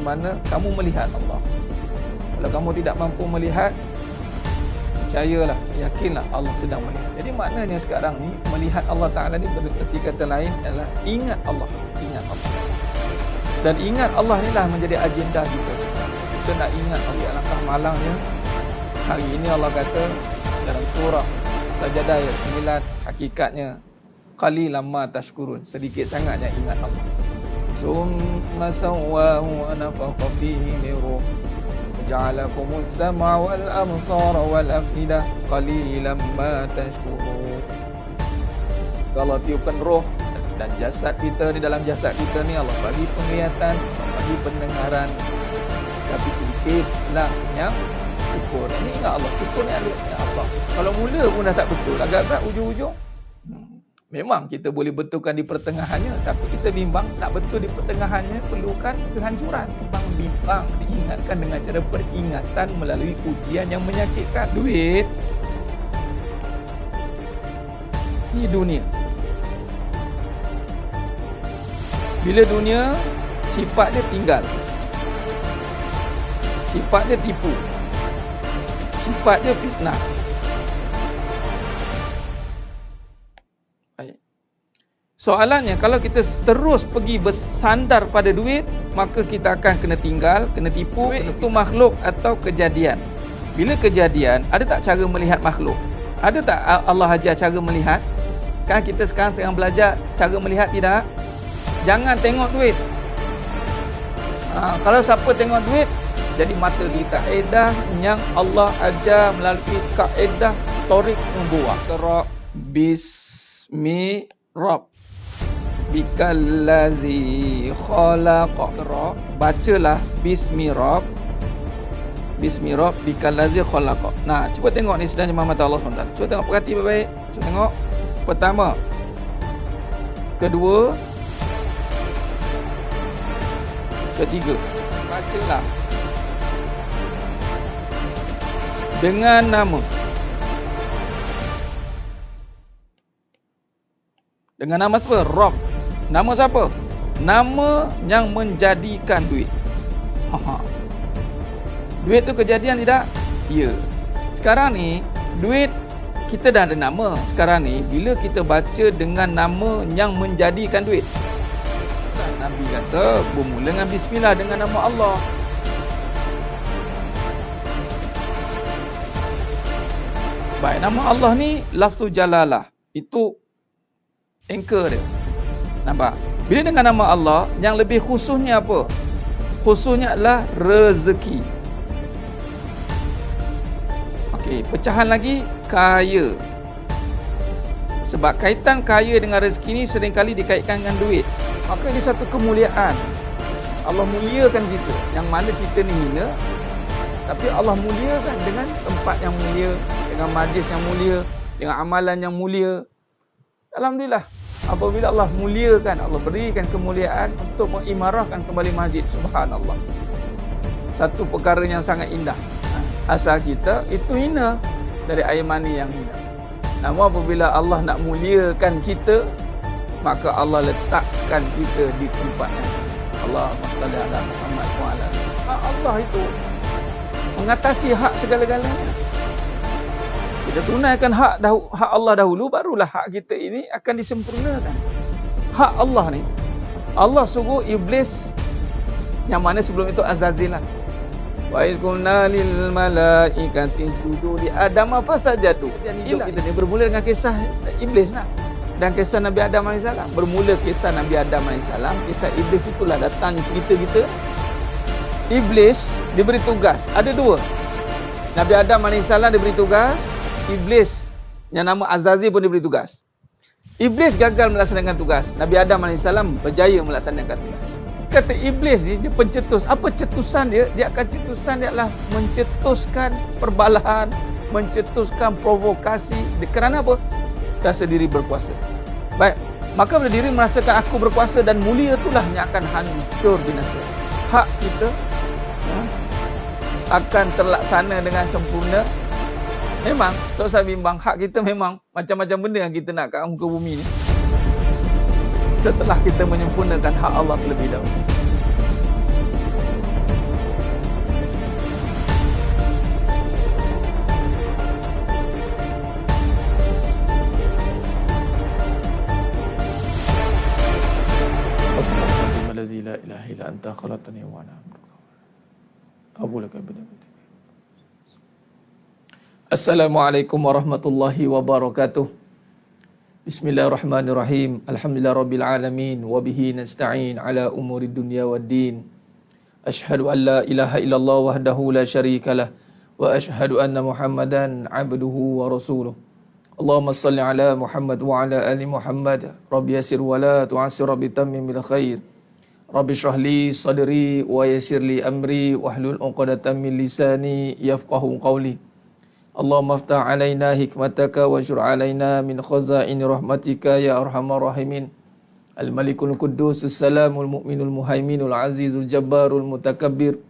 mana kamu melihat Allah. Kalau kamu tidak mampu melihat, percayalah, yakinlah Allah sedang melihat. Jadi maknanya sekarang ni melihat Allah Ta'ala ni bererti kata lain adalah ingat Allah. Ingat Allah. Dan ingat Allah ni lah menjadi agenda kita sekarang. Kita nak ingat Allah. Alangkah malangnya hari ini Allah kata dalam surah Sajadah ayat 9, hakikatnya qalilan ma tashkurun, sedikit sangatnya ingat Allah. Summa sawwahu wa nafakha fihi min ruh ja'alakumus sam'a wal absara wal afidah qalilan ma tashkurun. Allah tiupkan roh dan jasad kita, di dalam jasad kita ni Allah bagi penglihatan, bagi pendengaran, tapi sedikitlah yang syukur. Ini ingat Allah, syukur ni ada Allah. Kalau mula pun dah tak betul, agak-agak ujung-ujung memang kita boleh betulkan di pertengahannya, tapi kita bimbang nak betul di pertengahannya perlukan kehancuran. Bimbang diingatkan dengan cara peringatan melalui ujian yang menyakitkan. Duit ni dunia. Bila dunia, sifat dia tinggal, sifat dia tipu, sifat dia fitnah. Soalannya, kalau kita terus pergi bersandar pada duit, maka kita akan kena tinggal, kena tipu. Duit itu makhluk atau kejadian. Bila kejadian, ada tak cara melihat makhluk? Ada tak Allah ajar cara melihat? Kan kita sekarang tengah belajar cara melihat, tidak? Jangan tengok duit. Kalau siapa tengok duit, jadi mata di kaedah yang Allah ajar melalui kaedah Tariq Nubuwah. Qra bismi Rabb bikallazi khalaqa. Bacalah bismi Rabb, bismi Rabb bikallazi khalaqa. Nah, cuba tengok ni sedang jemaah mata Allah SWT. Cuba tengok, perhati baik-baik. Cuba tengok. Pertama, kedua, ketiga. Bacalah dengan nama. Dengan nama siapa? Rabb. Nama siapa? Nama yang menjadikan duit. Duit tu kejadian tidak? Ya. Sekarang ni duit kita dah ada nama. Sekarang ni bila kita baca dengan nama yang menjadikan duit, Nabi kata bermula dengan bismillah, dengan nama Allah. Baik, nama Allah ni lafzul jalalah. Itu anchor dia. Nampak? Bila dengan nama Allah, yang lebih khususnya apa? Khususnya adalah rezeki. Okey, pecahan lagi, kaya. Sebab kaitan kaya dengan rezeki ni seringkali dikaitkan dengan duit. Maka ini satu kemuliaan. Allah muliakan kita, yang mana kita ni hina, tapi Allah muliakan dengan tempat yang mulia, dengan majlis yang mulia, dengan amalan yang mulia. Alhamdulillah, apabila Allah muliakan, Allah berikan kemuliaan untuk mengimarahkan kembali masjid. Subhanallah, satu perkara yang sangat indah. Asal kita itu hina, dari air mani yang hina. Namun apabila Allah nak muliakan kita, maka Allah letakkan kita di tempat yang Allahumma salli ala Muhammad wa ala. Allah itu mengatasi hak segala-galanya. Kita tunaikan hak Allah dahulu, barulah hak kita ini akan disempurnakan. Hak Allah ni, Allah suruh iblis, yang mana sebelum itu Azazil lah. Wa iz qulna lil malaikati isjudu li Adam fasajadu. Jadi hidup kita ni bermula dengan kisah iblis lah. Dan kisah Nabi Adam AS. Bermula kisah Nabi Adam AS, kisah iblis itulah datangnya cerita kita. Iblis diberi tugas, ada dua. Nabi Adam AS diberi tugas, iblis yang nama Azazil pun diberi tugas. Iblis gagal melaksanakan tugas, Nabi Adam AS berjaya melaksanakan tugas. Kata iblis ni, dia pencetus. Apa cetusan dia? Dia akan cetusan dia adalah mencetuskan perbalahan, mencetuskan provokasi. Kerana apa? Rasa diri berkuasa. Baik, maka bila diri merasakan aku berkuasa dan mulia, itulah yang akan hancur binasa. Hak kita akan terlaksana dengan sempurna. Memang, tak usah bimbang, hak kita memang macam-macam benda yang kita nak kat muka bumi ni, setelah kita menyempurnakan hak Allah terlebih dahulu. illa anta khalaqtani wa ana abduka. Abu laka bidamati. Assalamualaikum warahmatullahi wabarakatuh. Bismillahirrahmanirrahim. Alhamdulillah rabbil alamin wa bihi nasta'in ala umuri dunya waddin. Ashhadu an la ilaha illallah wahdahu la syarikalah wa ashhadu anna Muhammadan abduhu wa rasuluh. Allahumma salli ala Muhammad wa ala ali Muhammad. Rabbi yassir wa la tu'assir bi tammimil khair. Rabbi shrah li sadri wa yassir li amri wahlul 'uqdatam min lisani yafqahu qawli. Allahumma aftah alaina hikmataka wa syur alaina min khazaini rahmatika ya arhamar rahimin. Al-Malikul Quddus, As-Salamul Mu'minul Muhaiminul Azizul Jabbarul Mutakabbir.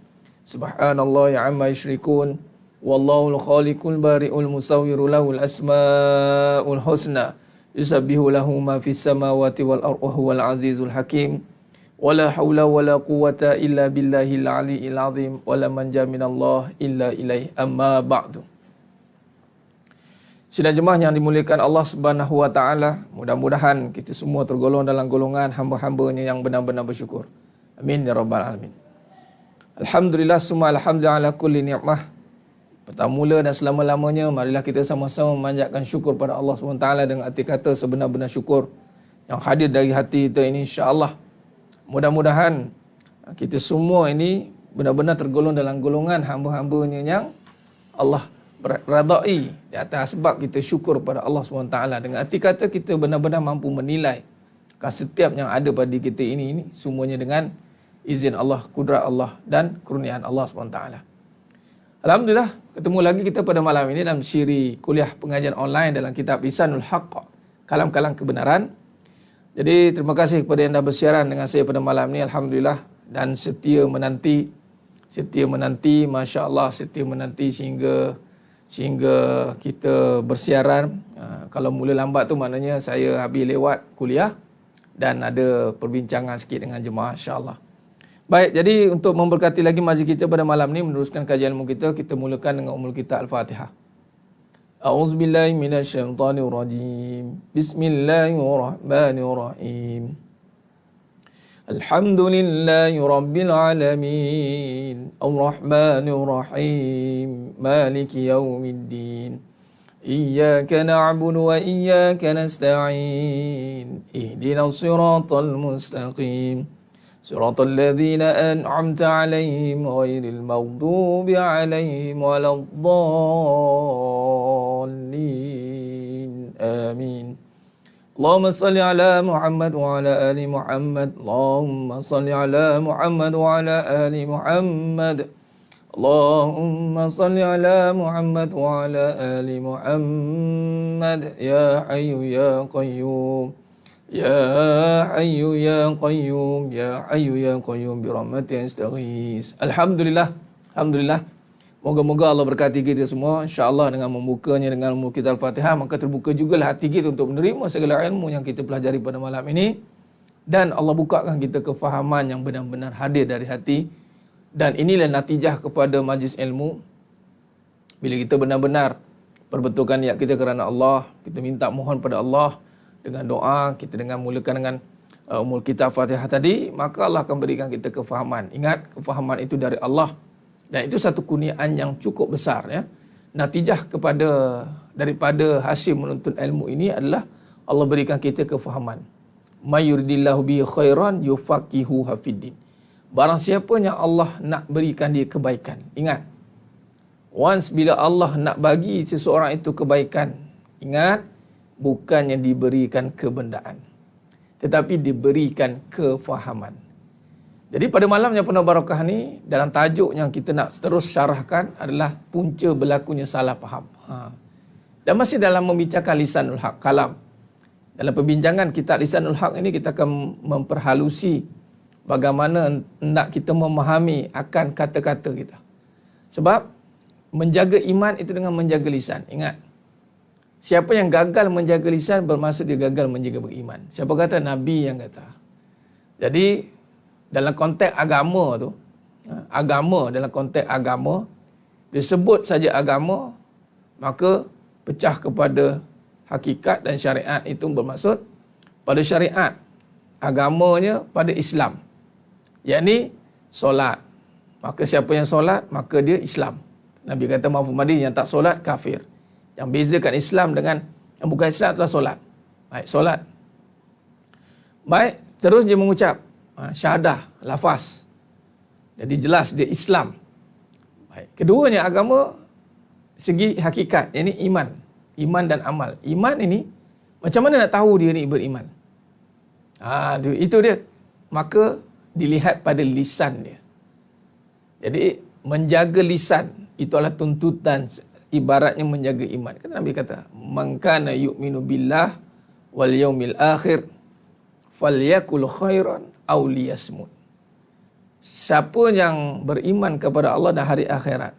Subhanallah ya amma yushrikun. Wallahul Khaliqul Bari'ul Musawwirul lahul asma'ul husna. Yusabbihu lahu ma fis samawati wal ardi wa huwal azizul hakim. Wala haula wala quwwata illa billahil aliyyil azim. Wala manja minallah illa ilaih. Amma ba'du. Sidang jemaah yang dimuliakan Allah Subhanahu wa taala, mudah-mudahan kita semua tergolong dalam golongan hamba-hambanya yang benar-benar bersyukur. Amin ya rabbal alamin. Alhamdulillah summa alhamdulillah ala kulli ni'mah. Pertama dan selama-lamanya marilah kita sama-sama memanjatkan syukur pada Allah SWT dengan arti kata sebenar-benar syukur yang hadir dari hati kita ini, insya-Allah. Mudah-mudahan kita semua ini benar-benar tergolong dalam golongan hamba-hambanya yang Allah redai di atas sebab kita syukur pada Allah SWT. Dengan arti kata kita benar-benar mampu menilai setiap yang ada pada kita ini semuanya dengan izin Allah, kudrat Allah dan kurniaan Allah SWT. Alhamdulillah, ketemu lagi kita pada malam ini dalam siri kuliah pengajian online dalam kitab Lisanul Haqq, Kalam-kalam Kebenaran. Jadi terima kasih kepada yang dah bersiaran dengan saya pada malam ini, alhamdulillah, dan setia menanti, Masya Allah, setia menanti sehingga kita bersiaran. Kalau mula lambat tu maknanya saya habis lewat kuliah dan ada perbincangan sikit dengan jemaah, insya-Allah. Baik, jadi untuk memberkati lagi majlis kita pada malam ni, meneruskan kajian ilmu kita mulakan dengan ummul kita Al-Fatihah. A'udzubillahi minasyaitonirrajim. Bismillahirrahmanirrahim. Alhamdulillahi rabbil alamin. Ar-Rahmanir-Rahim. Maliki yaumiddin. Iyyaka na'budu wa iyyaka nasta'in. Ihdinas siratal mustaqim. Siratal ladzina an'amta 'alaihim ghairil maghdubi 'alaihim waladdallin. Amin. Allahumma salli ala Muhammad wa ala ali Muhammad. Allahumma salli ala Muhammad wa ala ali Muhammad. Allahumma salli ala Muhammad wa ala ali Muhammad. Ya Hayyu ya Qayyum. Ya Hayyu ya Qayyum. Ya Hayyu ya Qayyum bi rahmatika astaghits. Alhamdulillah. Moga-moga Allah berkati kita semua, insya-Allah, dengan membukanya dengan ilmu kita Al-Fatihah, maka terbuka jugalah hati kita untuk menerima segala ilmu yang kita pelajari pada malam ini, dan Allah bukakan kita kefahaman yang benar-benar hadir dari hati. Dan inilah natijah kepada majlis ilmu. Bila kita benar-benar perbetulkan niat kita kerana Allah, kita minta mohon pada Allah dengan doa, kita dengan mulakan dengan umul kitab Fatihah tadi, maka Allah akan berikan kita kefahaman. Ingat, kefahaman itu dari Allah. Dan itu satu kurniaan yang cukup besar, ya. Natijah daripada hasil menuntut ilmu ini adalah Allah berikan kita kefahaman. May yuridillahu bihi khairan yufaqihuhu fiddin. Barang siapa yang Allah nak berikan dia kebaikan. Ingat, once bila Allah nak bagi seseorang itu kebaikan, ingat, bukannya diberikan kebendaan, tetapi diberikan kefahaman. Jadi pada malam yang penuh barakah ni, dalam tajuk yang kita nak terus syarahkan adalah punca berlakunya salah faham. Dan masih dalam membicarakan Lisanul Haqq, kalam. Dalam perbincangan kitab Lisanul Haqq ini, kita akan memperhalusi bagaimana nak kita memahami akan kata-kata kita. Sebab menjaga iman itu dengan menjaga lisan. Ingat, siapa yang gagal menjaga lisan bermaksud dia gagal menjaga beriman. Siapa kata? Nabi yang kata. Jadi dalam konteks agama tu, dalam konteks agama, disebut saja agama, maka pecah kepada hakikat dan syariat. Itu bermaksud pada syariat, agamanya pada Islam. yakni solat. Maka siapa yang solat, maka dia Islam. Nabi kata mafhum hadis, yang tak solat kafir. Yang bezakan Islam dengan yang bukan Islam adalah solat. Baik, solat. Baik, terus dia mengucap syahadah, lafaz. Jadi jelas dia Islam. Baik. Keduanya agama segi hakikat, yakni iman. Iman dan amal. Iman ini, macam mana nak tahu dia ni beriman? Itu dia. Maka dilihat pada lisan dia. Jadi menjaga lisan itu adalah tuntutan, ibaratnya menjaga iman. Kata Nabi kata, "Man kana yu'minu billah wal yaumil akhir falyakul khairan aw liyasmut." Siapa yang beriman kepada Allah dan hari akhirat,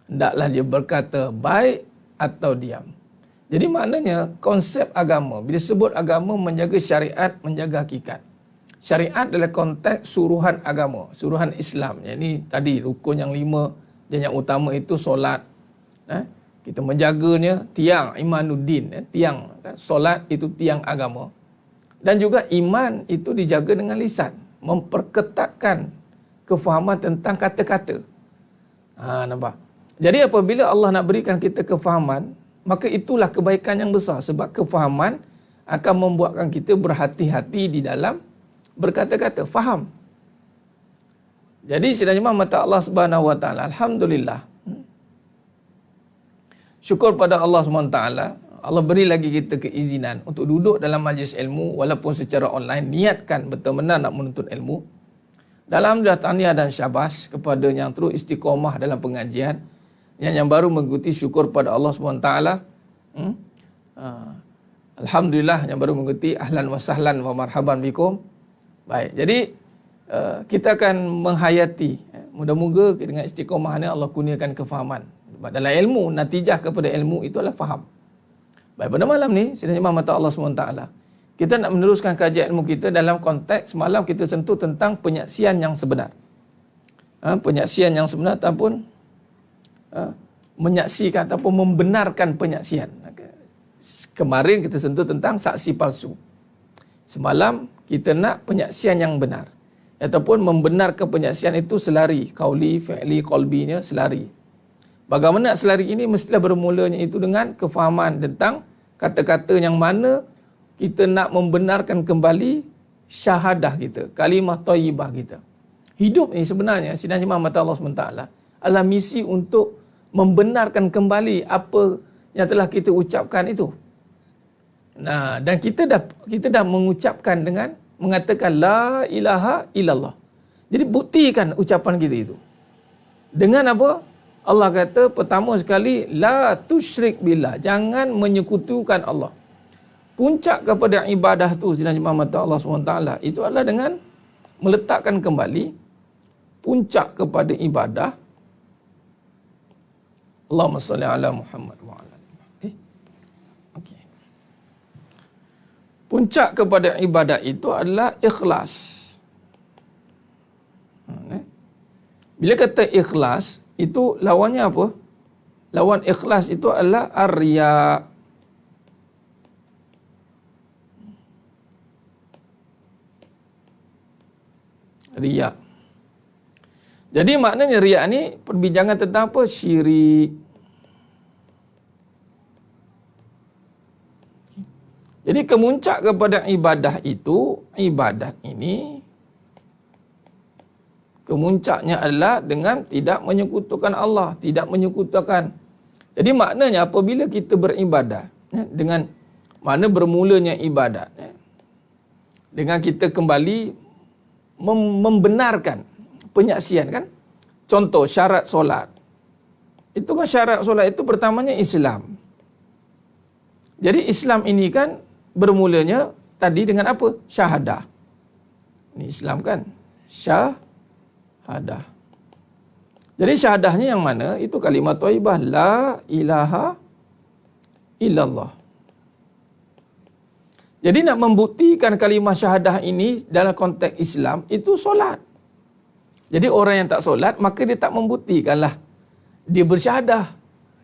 hendaklah dia berkata baik atau diam. Jadi maknanya konsep agama, bila sebut agama, menjaga syariat, menjaga hakikat. Syariat adalah konteks suruhan agama, suruhan Islam. Yang ini tadi rukun yang 5 dan yang utama itu solat. Kita menjaganya, tiang imanuddin, tiang. Solat itu tiang agama. Dan juga iman itu dijaga dengan lisan, memperketatkan kefahaman tentang kata-kata. Nampak? Jadi apabila Allah nak berikan kita kefahaman, maka itulah kebaikan yang besar. Sebab kefahaman akan membuatkan kita berhati-hati di dalam berkata-kata, faham. Jadi sebenarnya mata Allah Subhanahu Wa Taala, alhamdulillah. Syukur pada Allah Subhanahu Wa Taala, Allah beri lagi kita keizinan untuk duduk dalam majlis ilmu walaupun secara online, niatkan betul-benar nak menuntut ilmu. Dalam Alhamdulillah, tahniah dan syabas kepada yang terus istiqomah dalam pengajian, yang baru mengikuti, syukur pada Allah SWT. Alhamdulillah, yang baru mengikuti, ahlan wa sahlan wa marhaban bikum. Baik, jadi kita akan menghayati, moga-moga dengan istiqomah ni Allah kurniakan kefahaman. Dalam ilmu, natijah kepada ilmu itu adalah faham. Baik, pada malam ni, sedang mata Allah SWT, kita nak meneruskan kajian ilmu kita dalam konteks semalam kita sentuh tentang penyaksian yang sebenar. Penyaksian yang sebenar ataupun menyaksikan ataupun membenarkan penyaksian. Kemarin kita sentuh tentang saksi palsu. Semalam kita nak penyaksian yang benar. Ataupun membenarkan penyaksian itu selari. Qauli, fi'li, qalbinya selari. Bagaimana nak selari ini? Mestilah bermulanya itu dengan kefahaman tentang kata-kata yang mana kita nak membenarkan kembali syahadah kita, kalimah thayyibah kita. Hidup ni sebenarnya, sidang jemaah mata Allah SWT, adalah misi untuk membenarkan kembali apa yang telah kita ucapkan itu. Dan kita dah mengucapkan dengan mengatakan la ilaha illallah. Jadi buktikan ucapan kita itu. Dengan apa? Allah kata pertama sekali, la tusyrik billah, jangan menyekutukan Allah. Puncak kepada ibadah tu, sidang jemaah mata Allah SWT, itu adalah dengan meletakkan kembali puncak kepada ibadah. Allahumma salli ala Muhammad wa ala okay. Puncak kepada ibadah itu adalah ikhlas. Bila kata ikhlas, itu lawannya apa? Lawan ikhlas itu adalah ar-riya. Riya. Jadi maknanya riya ni perbincangan tentang apa? Syirik. Jadi kemuncak kepada ibadah itu, ibadat ini kemuncaknya adalah dengan tidak menyekutukan Allah, tidak menyekutukan. Jadi maknanya apabila kita beribadah, dengan mana bermulanya ibadat, dengan kita kembali membenarkan penyaksian, kan? Contoh syarat solat. Itu kan syarat solat itu pertamanya Islam. Jadi Islam ini kan bermulanya tadi dengan apa? Syahadah. Ini Islam kan? Syahadah. Jadi syahadahnya yang mana? Itu kalimat thayyibah la ilaha illallah. Jadi nak membuktikan kalimah syahadah ini dalam konteks Islam, itu solat. Jadi orang yang tak solat, maka dia tak membuktikanlah dia bersyahadah.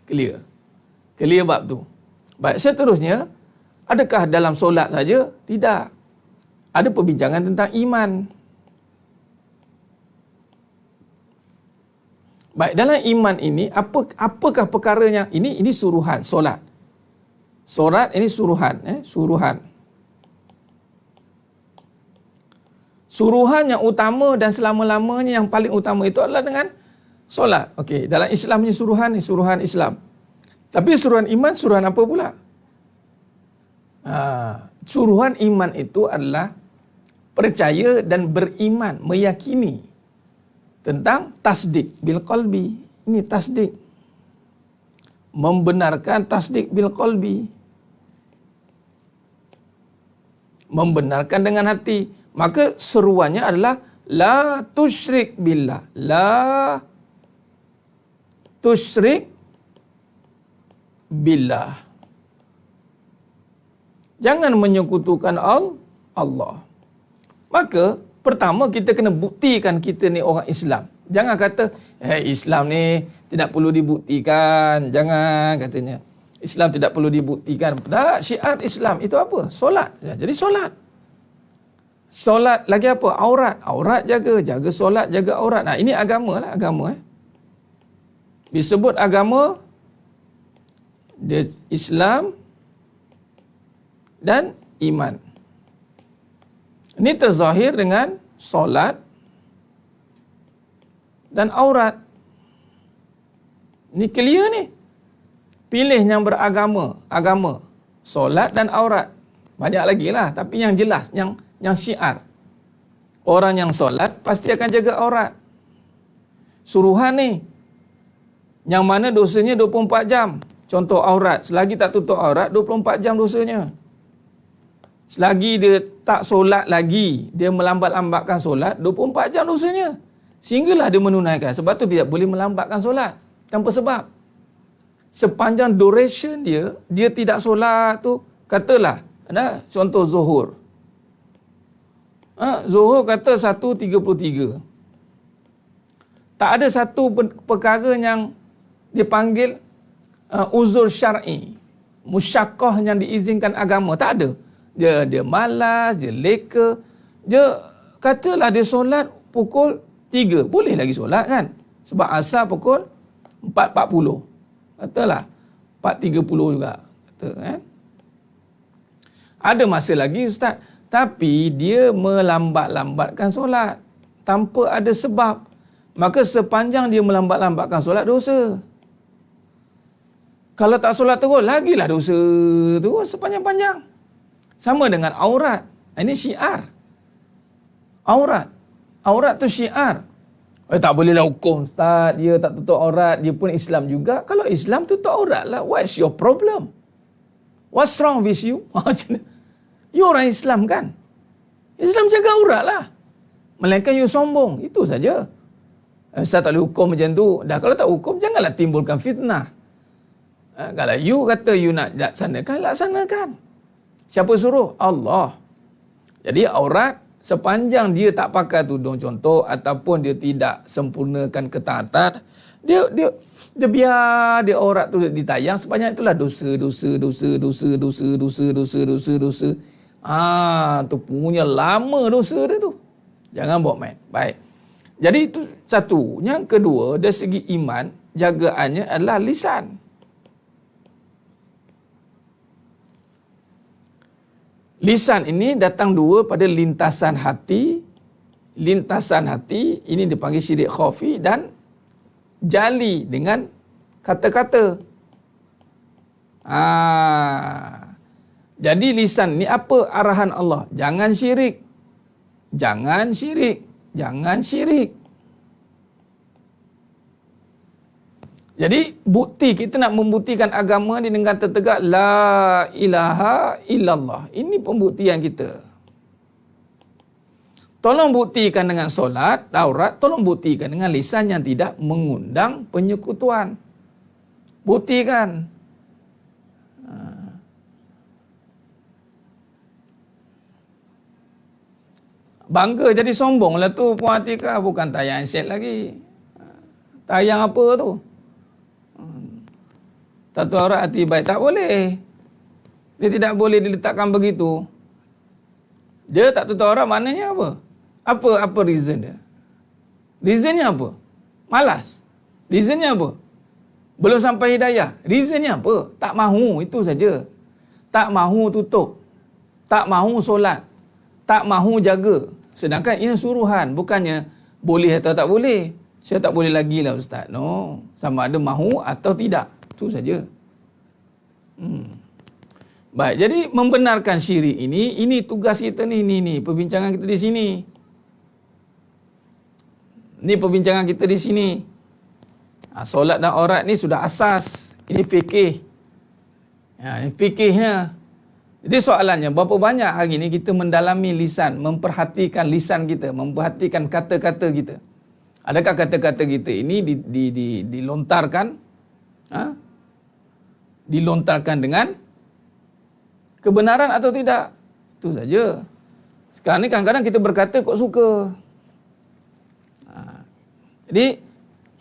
Clear. Clear bab tu. Baik, seterusnya, adakah dalam solat saja? Tidak. Ada perbincangan tentang iman. Baik, dalam iman ini apakah perkaranya? Ini suruhan solat. Solat ini suruhan, suruhan. Suruhan yang utama dan selama-lamanya yang paling utama itu adalah dengan solat. Okey, dalam Islam ni suruhan Islam. Tapi suruhan iman, suruhan apa pula? Suruhan iman itu adalah percaya dan beriman, meyakini tentang tasdik bil qalbi. Ini tasdik. Membenarkan tasdik bil qalbi. Membenarkan dengan hati. Maka seruannya adalah la tusyrik billah. La tusyrik billah. Jangan menyekutukan Allah. Maka pertama kita kena buktikan kita ni orang Islam. Jangan kata Islam ni tidak perlu dibuktikan. Jangan katanya. Islam tidak perlu dibuktikan. Dah, syiar Islam itu apa? Solat. Jadi solat. Solat lagi apa? Aurat. Aurat jaga. Jaga solat, jaga aurat. Nah, ini agama lah. Agama. Disebut agama, dia Islam dan iman. Ini terzahir dengan solat dan aurat. Ini clear ni. Pilih yang beragama, agama, solat dan aurat. Banyak lagi lah, tapi yang jelas, yang syiar. Orang yang solat pasti akan jaga aurat. Suruhan ni, yang mana dosanya 24 jam. Contoh aurat, selagi tak tutup aurat, 24 jam dosanya. Selagi dia tak solat lagi, dia melambat-lambatkan solat, 24 jam dosanya. Sehinggalah dia menunaikan. Sebab tu tidak boleh melambatkan solat tanpa sebab. Sepanjang duration dia tidak solat tu, katalah, contoh Zuhur. Zuhur kata 1.33. Tak ada satu perkara yang dipanggil uzur syar'i, musyaqqah yang diizinkan agama. Tak ada. Dia malas, dia leka. Dia katalah dia solat pukul 3. Boleh lagi solat kan? Sebab asar pukul 4.40. Katalah 4.30 juga. Kata, kan? Ada masa lagi Ustaz. Tapi dia melambat-lambatkan solat tanpa ada sebab. Maka sepanjang dia melambat-lambatkan solat, dosa. Kalau tak solat terus, lagilah dosa terus sepanjang-panjang. Sama dengan aurat. Ini syiar. Aurat tu syiar. Tak bolehlah hukum Ustaz, dia tak tutup aurat, dia pun Islam juga. Kalau Islam tutup aurat lah, what's your problem? What's wrong with you? You orang Islam kan? Islam jaga aurat lah. Melainkan you sombong. Itu saja. Ustaz tak boleh hukum macam tu. Dah kalau tak hukum, janganlah timbulkan fitnah. Kalau you kata you nak laksanakan, laksanakan. Siapa suruh? Allah. Jadi aurat, sepanjang dia tak pakai tudung contoh ataupun dia tidak sempurnakan ketaatan, dia biar dia aurat tu ditayang, sepanjang itulah dosa. Tu punya lama dosa dia tu. Jangan bawa main. Baik. Jadi itu satu. Yang kedua, dari segi iman, jagaannya adalah lisan. Lisan ini datang dua pada lintasan hati. Lintasan hati ini dipanggil syirik khafi dan jali dengan kata-kata. Jadi lisan ni apa arahan Allah? Jangan syirik. Jangan syirik. Jangan syirik. Jadi bukti kita nak membuktikan agama ni dengan tertegak la ilaha illallah. Ini pembuktian kita. Tolong buktikan dengan solat, taurat, tolong buktikan dengan lisan yang tidak mengundang penyekutuan. Buktikan. Bangga jadi sombong lah tu Puan Atikah. Bukan tayang set lagi. Tayang apa tu? Tato aurat hati baik. Tak boleh. Dia tidak boleh diletakkan begitu. Dia tak tutup aurat maknanya apa? Apa reason dia? Reasonnya apa? Malas. Reasonnya apa? Belum sampai hidayah. Reasonnya apa? Tak mahu, itu saja. Tak mahu tutup. Tak mahu solat. Tak mahu jaga. Sedangkan ia suruhan. Bukannya boleh atau tak boleh. Saya tak boleh lagi lah Ustaz. No. Sama ada mahu atau tidak. Itu saja. Baik, jadi membenarkan syirik ini tugas kita ni. Perbincangan kita di sini. Ni perbincangan kita di sini. Solat dan aurat ni sudah asas. Ini fikih. Ini fikihnya. Jadi soalannya, berapa banyak hari ni kita mendalami lisan, memperhatikan lisan kita, memperhatikan kata-kata kita. Adakah kata-kata kita ini dilontarkan? Dilontarkan dengan kebenaran atau tidak? Itu saja. Sekarang ni kadang-kadang kita berkata kok suka. Jadi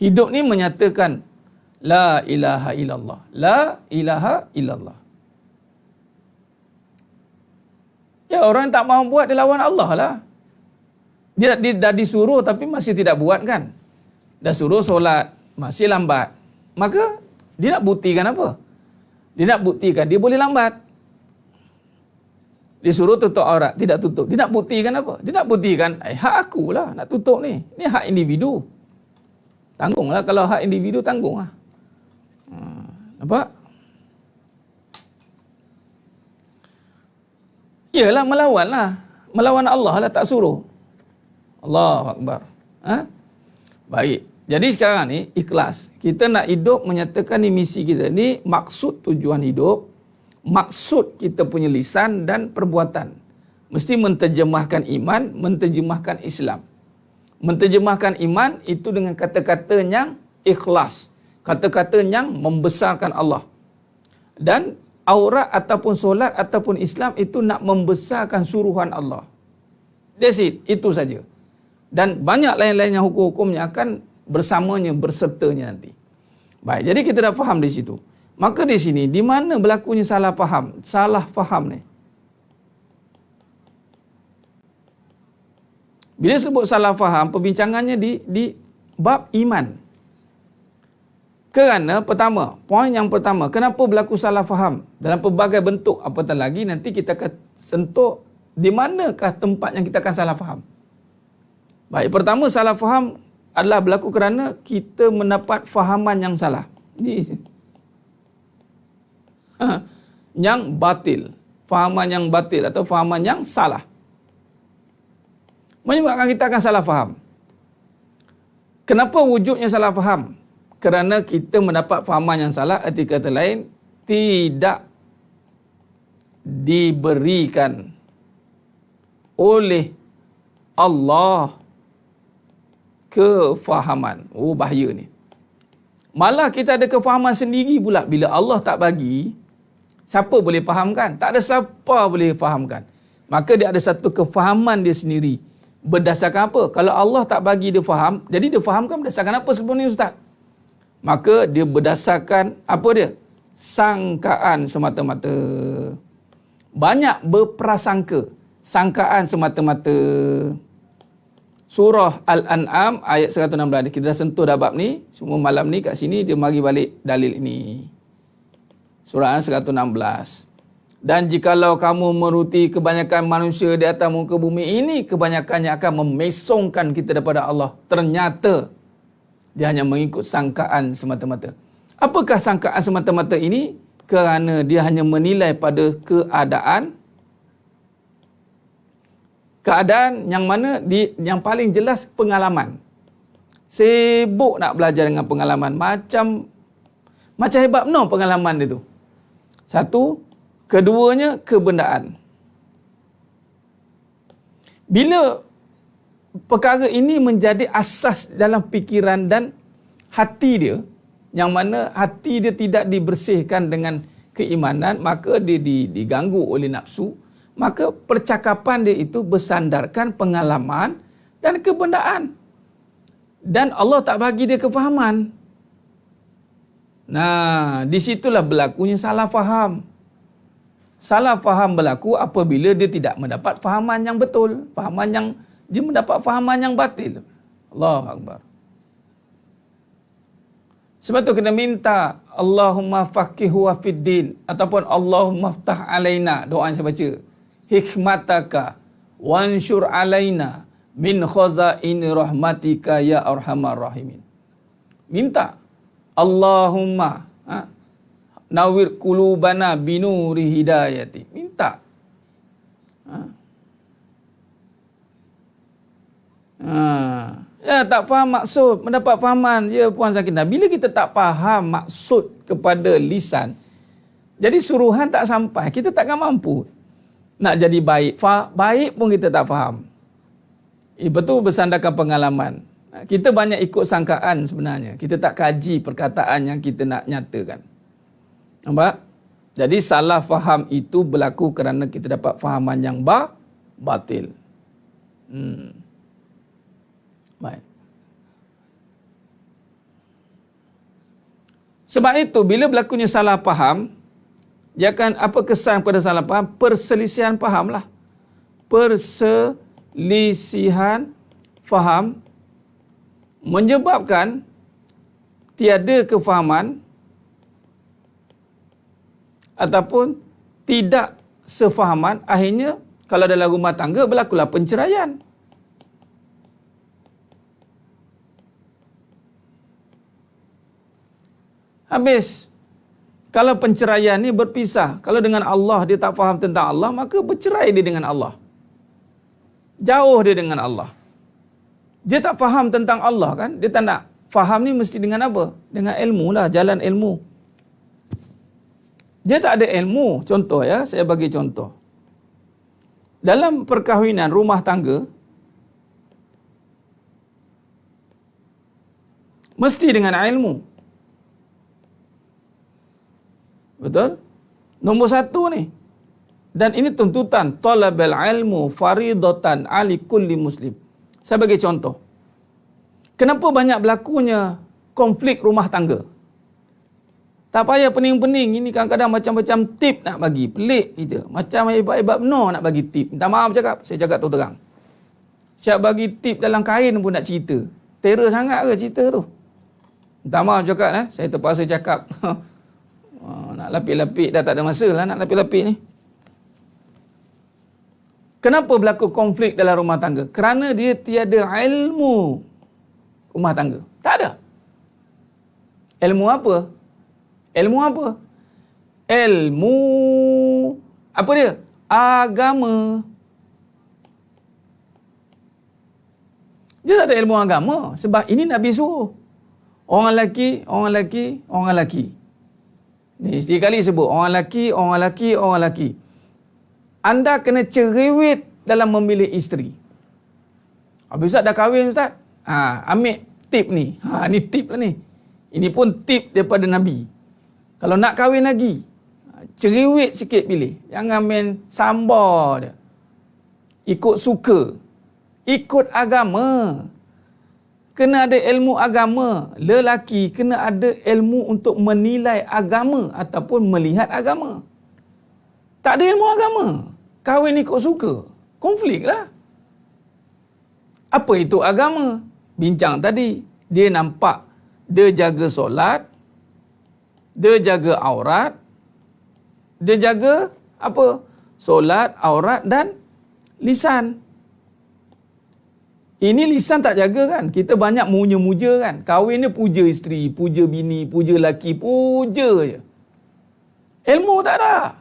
hidup ni menyatakan la ilaha illallah. La ilaha illallah. Ya, orang yang tak mahu buat dia lawan Allah lah. Dia dah disuruh tapi masih tidak buat kan. Dah suruh solat, masih lambat. Maka dia nak buktikan apa? Dia nak buktikan dia boleh lambat. Disuruh tutup aurat, tidak tutup. Dia nak buktikan apa? Dia nak buktikan, hak aku lah nak tutup ni. Ni hak individu. Tanggunglah, kalau hak individu tanggung lah. Nampak? Iyalah melawan lah. Melawan Allah lah, tak suruh. Allahu Akbar. Baik. Jadi sekarang ni ikhlas. Kita nak hidup menyatakan ni misi kita. Ni maksud tujuan hidup. Maksud kita punya lisan dan perbuatan. Mesti menterjemahkan iman, menterjemahkan Islam. Menterjemahkan iman itu dengan kata-kata yang ikhlas. Kata-kata yang membesarkan Allah. Dan aurat ataupun solat ataupun Islam itu nak membesarkan suruhan Allah. That's it. Itu saja. Dan banyak lain-lainnya hukum-hukumnya akan bersamanya, bersertanya nanti. Baik, jadi kita dah faham di situ. Maka di sini, di mana berlakunya salah faham? Salah faham ni. Bila sebut salah faham, perbincangannya di bab iman. Kerana pertama, poin yang pertama, kenapa berlaku salah faham? Dalam pelbagai bentuk, apatah lagi nanti kita akan sentuh di manakah tempat yang kita akan salah faham. Baik, pertama salah faham adalah berlaku kerana kita mendapat fahaman yang salah. Ini yang batil. Fahaman yang batil atau fahaman yang salah. Menyebabkan kita akan salah faham. Kenapa wujudnya salah faham? Kerana kita mendapat fahaman yang salah, arti kata lain, tidak diberikan oleh Allah kefahaman. Oh, bahaya ni. Malah kita ada kefahaman sendiri pula. Bila Allah tak bagi, siapa boleh fahamkan? Tak ada siapa boleh fahamkan. Maka dia ada satu kefahaman dia sendiri. Berdasarkan apa? Kalau Allah tak bagi dia faham, jadi dia fahamkan berdasarkan apa sebelum ni Ustaz? Maka dia berdasarkan apa dia? Sangkaan semata-mata. Banyak berprasangka. Sangkaan semata-mata. Surah Al-An'am ayat 116. Kita dah sentuh dah bab ni. Semua malam ni kat sini dia mari balik dalil ini. Surah Al-116. Dan jikalau kamu menuruti kebanyakan manusia di atas muka bumi ini, kebanyakannya akan memesongkan kita daripada Allah. Ternyata dia hanya mengikut sangkaan semata-mata. Apakah sangkaan semata-mata ini? Kerana dia hanya menilai pada keadaan yang mana yang paling jelas pengalaman. Sibuk nak belajar dengan pengalaman. Macam hebat benar pengalaman dia tu. Satu. Keduanya, kebendaan. Bila perkara ini menjadi asas dalam fikiran dan hati dia, yang mana hati dia tidak dibersihkan dengan keimanan, maka dia diganggu oleh nafsu, maka percakapan dia itu bersandarkan pengalaman dan kebendaan. Dan Allah tak bagi dia kefahaman. Nah, disitulah berlakunya salah faham. Salah faham berlaku apabila dia tidak mendapat fahaman yang betul. Dia mendapat fahaman yang batil. Allahu Akbar. Sebab tu kena minta Allahumma faqihu wa fiddin ataupun Allahumma ftah alaina, doa yang saya baca. Hikmataka wansyur alaina min khazaini rahmatika ya arhamar rahimin. Minta Allahumma nawir qulubana binuri hidayati. Minta. Ya, tak faham maksud, mendapat fahaman. Ya, Puan Sakinah, bila kita tak faham maksud kepada lisan, jadi suruhan tak sampai, kita takkan mampu nak jadi baik. Baik pun kita tak faham. Betul, bersandarkan pengalaman. Kita banyak ikut sangkaan sebenarnya. Kita tak kaji perkataan yang kita nak nyatakan. Nampak? Jadi salah faham itu berlaku kerana kita dapat fahaman yang batil. Baik. Sebab itu bila berlakunya salah faham, dia akan apa kesan pada salah faham? Perselisihan faham lah. Perselisihan faham menyebabkan tiada kefahaman ataupun tidak sefahaman. Akhirnya kalau dalam rumah tangga berlakulah penceraian. Habis. Kalau penceraian ni berpisah. Kalau dengan Allah dia tak faham tentang Allah, maka bercerai dia dengan Allah. Jauh dia dengan Allah. Dia tak faham tentang Allah kan? Dia tak nak faham ni mesti dengan apa? Dengan ilmu lah, jalan ilmu. Dia tak ada ilmu. Contoh ya, saya bagi contoh. Dalam perkahwinan rumah tangga, mesti dengan ilmu. Betul? Nombor satu ni. Dan ini tuntutan. Talabal ilmu faridatan ali kulli muslim. Saya bagi contoh. Kenapa banyak berlakunya konflik rumah tangga? Tak payah pening-pening. Ini kadang-kadang macam-macam tip nak bagi. Pelik kita. Macam hebat-hebat benar nak bagi tip. Minta maaf cakap. Saya cakap terang. Siap bagi tip dalam kain pun nak cerita. Terror sangat ke cerita tu? Minta maaf cakap. Saya terpaksa cakap. Nak lapik-lapik dah tak ada masa lah nak lapik-lapik ni. Kenapa berlaku konflik dalam rumah tangga? Kerana dia tiada ilmu rumah tangga. Tak ada. Ilmu apa? Ilmu apa? Ilmu apa dia? Agama. Dia tak ada ilmu agama. Sebab ini Nabi suruh. Orang lelaki, orang lelaki, orang lelaki. Ni setiap kali sebut orang lelaki, orang lelaki, orang lelaki. Anda kena cerewet dalam memilih isteri. Habis Ustaz dah kahwin Ustaz. Ambil tip ni. Ni tip lah ni. Ini pun tip daripada Nabi. Kalau nak kahwin lagi, cerewet sikit pilih. Jangan main sambar dia. Ikut suka. Ikut agama. Kena ada ilmu agama. Lelaki kena ada ilmu untuk menilai agama ataupun melihat agama. Tak ada ilmu agama. Kahwin ikut suka. Konflik lah. Apa itu agama? Bincang tadi. Dia nampak. Dia jaga solat. Dia jaga aurat. Dia jaga apa? Solat, aurat dan lisan. Ini lisan tak jaga kan? Kita banyak muja-muja kan? Kahwin ni puja isteri, puja bini, puja laki, puja je. Ilmu tak ada.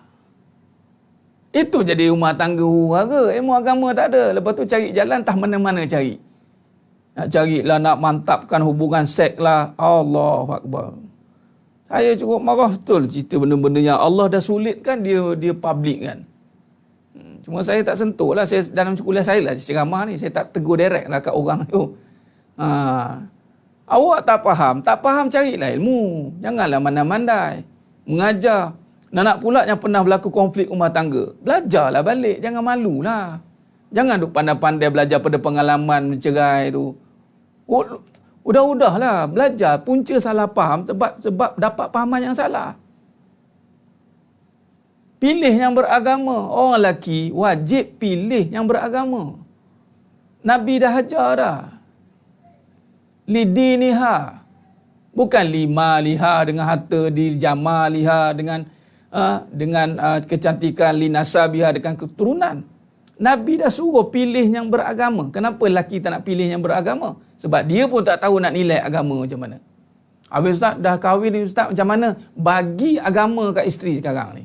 Itu jadi rumah tangga huru-hara. Ilmu agama tak ada. Lepas tu cari jalan tak mana-mana cari. Nak carilah, nak mantapkan hubungan seks lah. Allahu Akbar. Saya cukup marah betul cerita benda-benda yang Allah dah sulitkan dia public kan. Cuma saya tak sentuh lah. Saya, dalam kuliah saya lah ceramah ni. Saya tak tegur direct lah kat orang tu. Awak tak faham carilah ilmu. Janganlah mandai-mandai. Mengajar. Nak pula yang pernah berlaku konflik rumah tangga. Belajarlah balik. Jangan malulah. Jangan duk pandai-pandai belajar pada pengalaman mencerai tu. Udah-udahlah. Belajar. Punca salah faham sebab dapat fahaman yang salah. Pilih yang beragama. Orang lelaki wajib pilih yang beragama. Nabi dah ajar dah. Lidiniha. Bukan lima liha dengan harta, di jama liha dengan kecantikan, linasabiha dengan keturunan. Nabi dah suruh pilih yang beragama. Kenapa lelaki tak nak pilih yang beragama? Sebab dia pun tak tahu nak nilai agama macam mana. Habis Ustaz dah kahwin ni Ustaz, macam mana bagi agama kat isteri sekarang ni?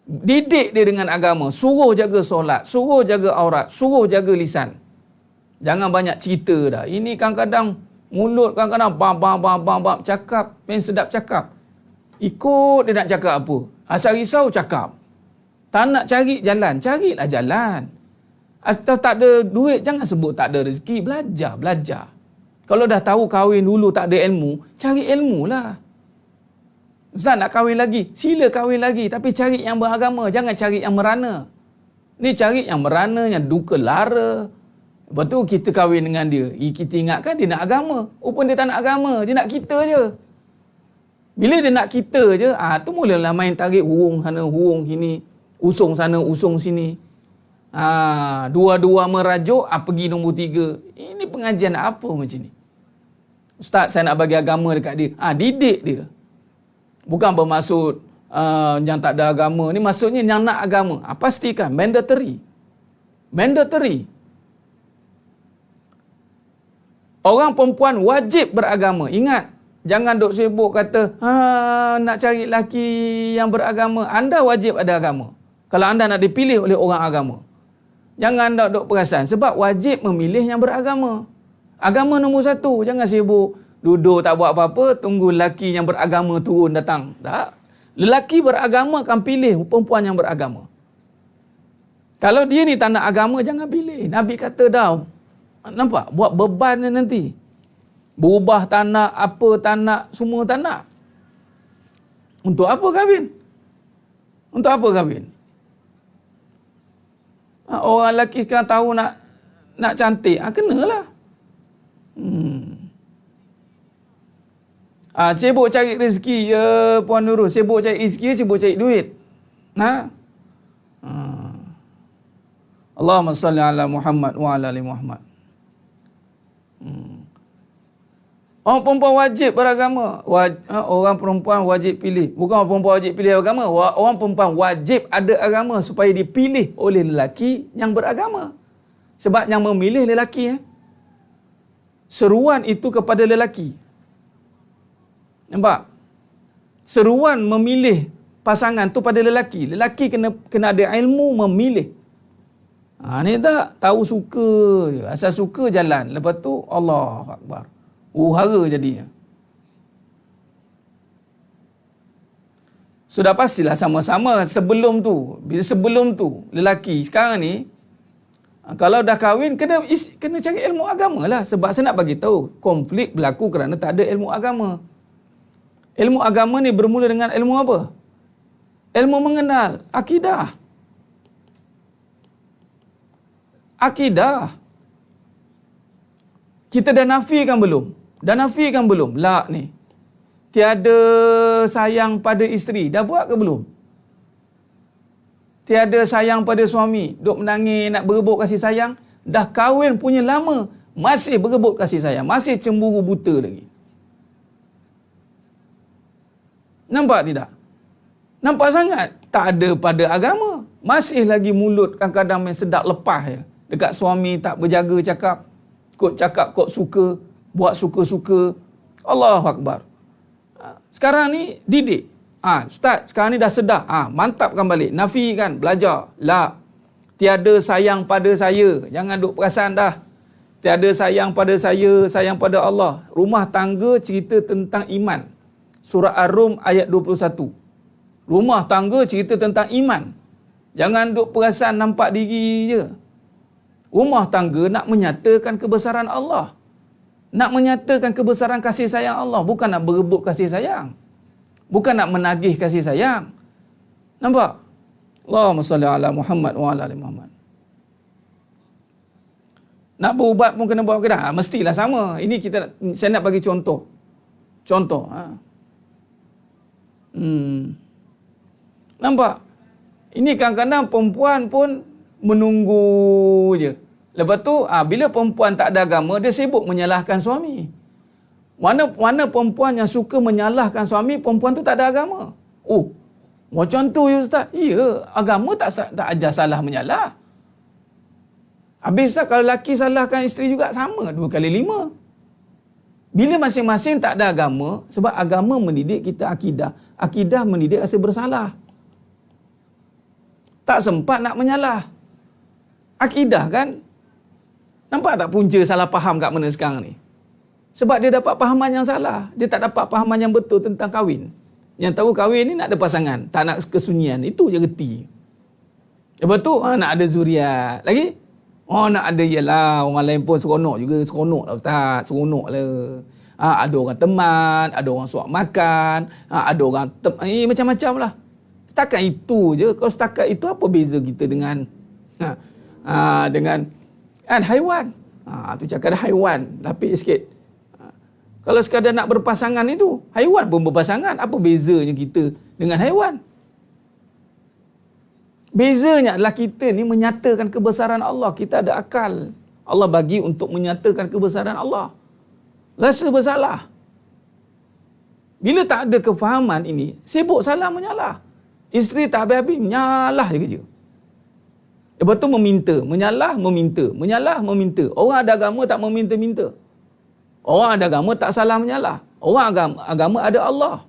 Didik dia dengan agama, suruh jaga solat, suruh jaga aurat, suruh jaga lisan. Jangan banyak cerita dah. Ini kadang-kadang mulut kadang-kadang bam cakap, main sedap cakap. Ikut dia nak cakap apa. Asal risau cakap. Tak nak cari jalan, carilah jalan. Atau tak ada duit, jangan sebut tak ada rezeki. Belajar. Kalau dah tahu kahwin dulu tak ada ilmu, cari ilmu lah. Ustaz nak kahwin lagi, sila kahwin lagi. Tapi cari yang beragama, jangan cari yang merana. Ni cari yang merana, yang duka lara. Lepas tu kita kahwin dengan dia. Kita ingatkan dia nak agama. Rupanya dia tak nak agama, dia nak kita je. Bila dia nak kita je, tu mulalah main tarik hurung sana, hurung sini. Usung sana, usung sini. Dua-dua merajuk, pergi nombor 3. Ini pengajian apa macam ni? Ustaz, saya nak bagi agama dekat dia. Didik dia. Bukan bermaksud yang tak ada agama. Ni maksudnya yang nak agama. Pastikan, mandatory. Orang perempuan wajib beragama. Ingat, jangan duk sibuk kata, nak cari lelaki yang beragama. Anda wajib ada agama. Kalau anda nak dipilih oleh orang agama. Jangan anda duk perasan. Sebab wajib memilih yang beragama. Agama nombor 1. Jangan sibuk duduk tak buat apa-apa, tunggu lelaki yang beragama turun datang. Tak. Lelaki beragama akan pilih perempuan yang beragama. Kalau dia ni tak nak agama, jangan pilih. Nabi kata dah, nampak? Buat beban dia nanti. Berubah tak nak, apa tak nak, semua tak nak. Untuk apa kahwin? Untuk apa kahwin? Orang lelaki sekarang tahu nak cantik, kenalah. Sibuk cari rezeki ya Puan Nurul. Sibuk cari rezeki, sibuk cari duit. Allahumma salli ala Muhammad wa ala ali Muhammad. Orang perempuan wajib beragama. Orang perempuan wajib pilih. Bukan orang perempuan wajib pilih agama. Orang perempuan wajib ada agama supaya dipilih oleh lelaki yang beragama. Sebab yang memilih lelaki. Seruan itu kepada lelaki. Nampak? Seruan memilih pasangan tu pada lelaki. Lelaki kena ada ilmu memilih. Ni tak tahu suka je. Asal suka jalan. Lepas tu Allahu Akbar. Hara jadinya. Sudah pastilah sama-sama sebelum tu lelaki sekarang ni kalau dah kahwin kena cari ilmu agama lah. Sebab saya nak bagi tahu konflik berlaku kerana tak ada ilmu agama. Ilmu agama ni bermula dengan ilmu apa? Ilmu mengenal akidah. Kita dah nafikan belum? Lak ni. Tiada sayang pada isteri. Dah buat ke belum? Tiada sayang pada suami. Duk menangis nak berebut kasih sayang. Dah kahwin punya lama. Masih berebut kasih sayang. Masih cemburu buta lagi. Nampak tidak? Nampak sangat? Tak ada pada agama. Masih lagi mulut kadang-kadang main sedap lepas je. Dekat suami tak berjaga cakap. Kok suka. Buat suka-suka. Allahu Akbar. Sekarang ni didik. Ustaz, sekarang ni dah sedar. Mantapkan balik. Nafikan, belajar. Tiada sayang pada saya. Jangan duk perasan dah. Tiada sayang pada saya, sayang pada Allah. Rumah tangga cerita tentang iman. Surah Ar-Rum ayat 21. Rumah tangga cerita tentang iman. Jangan duk perasan nampak diri je. Rumah tangga nak menyatakan kebesaran Allah. Nak menyatakan kebesaran kasih sayang Allah. Bukan nak berebut kasih sayang. Bukan nak menagih kasih sayang. Nampak? Allahumma salli ala Muhammad wa ala ali Muhammad. Nak berubat pun kena buat ke dah? Mestilah sama. Ini saya nak bagi contoh. Nampak? Ini kadang-kadang perempuan pun menunggu je. Lepas tu, bila perempuan tak ada agama, dia sibuk menyalahkan suami. Mana perempuan yang suka menyalahkan suami, perempuan tu tak ada agama. Oh, macam tu ya Ustaz. Ya, agama tak ajar salah menyalah. Habis Ustaz, kalau lelaki salahkan isteri juga sama, 2 kali 5. Bila masing-masing tak ada agama, sebab agama mendidik kita akidah. Akidah mendidik rasa bersalah. Tak sempat nak menyalah. Akidah kan? Nampak tak punca salah faham kat mana sekarang ni? Sebab dia dapat fahaman yang salah. Dia tak dapat fahaman yang betul tentang kahwin. Yang tahu kahwin ni nak ada pasangan, tak nak kesunyian. Itu je reti. Lepas tu, nak ada zuriat. Lagi? Nak ada ialah orang lain pun seronok juga. Seronok lah Ustaz. Seronok lah. Ada orang teman, ada orang suap makan, ada orang macam-macam lah. Setakat itu je. Kalau setakat itu, apa beza kita dengan dengan haiwan? Tu cakap ada haiwan. Lapis sikit. Kalau sekadar nak berpasangan itu, haiwan pun berpasangan. Apa bezanya kita dengan haiwan? Bezanya adalah kita ni menyatakan kebesaran Allah. Kita ada akal. Allah bagi untuk menyatakan kebesaran Allah. Rasa bersalah. Bila tak ada kefahaman ini, sibuk salah menyalah. Isteri tak habis-habis, menyalah je kerja. Lepas tu meminta. Menyalah, meminta. Menyalah, meminta. Orang ada agama tak meminta-minta. Orang ada agama tak salah menyalah. Orang agama ada Allah.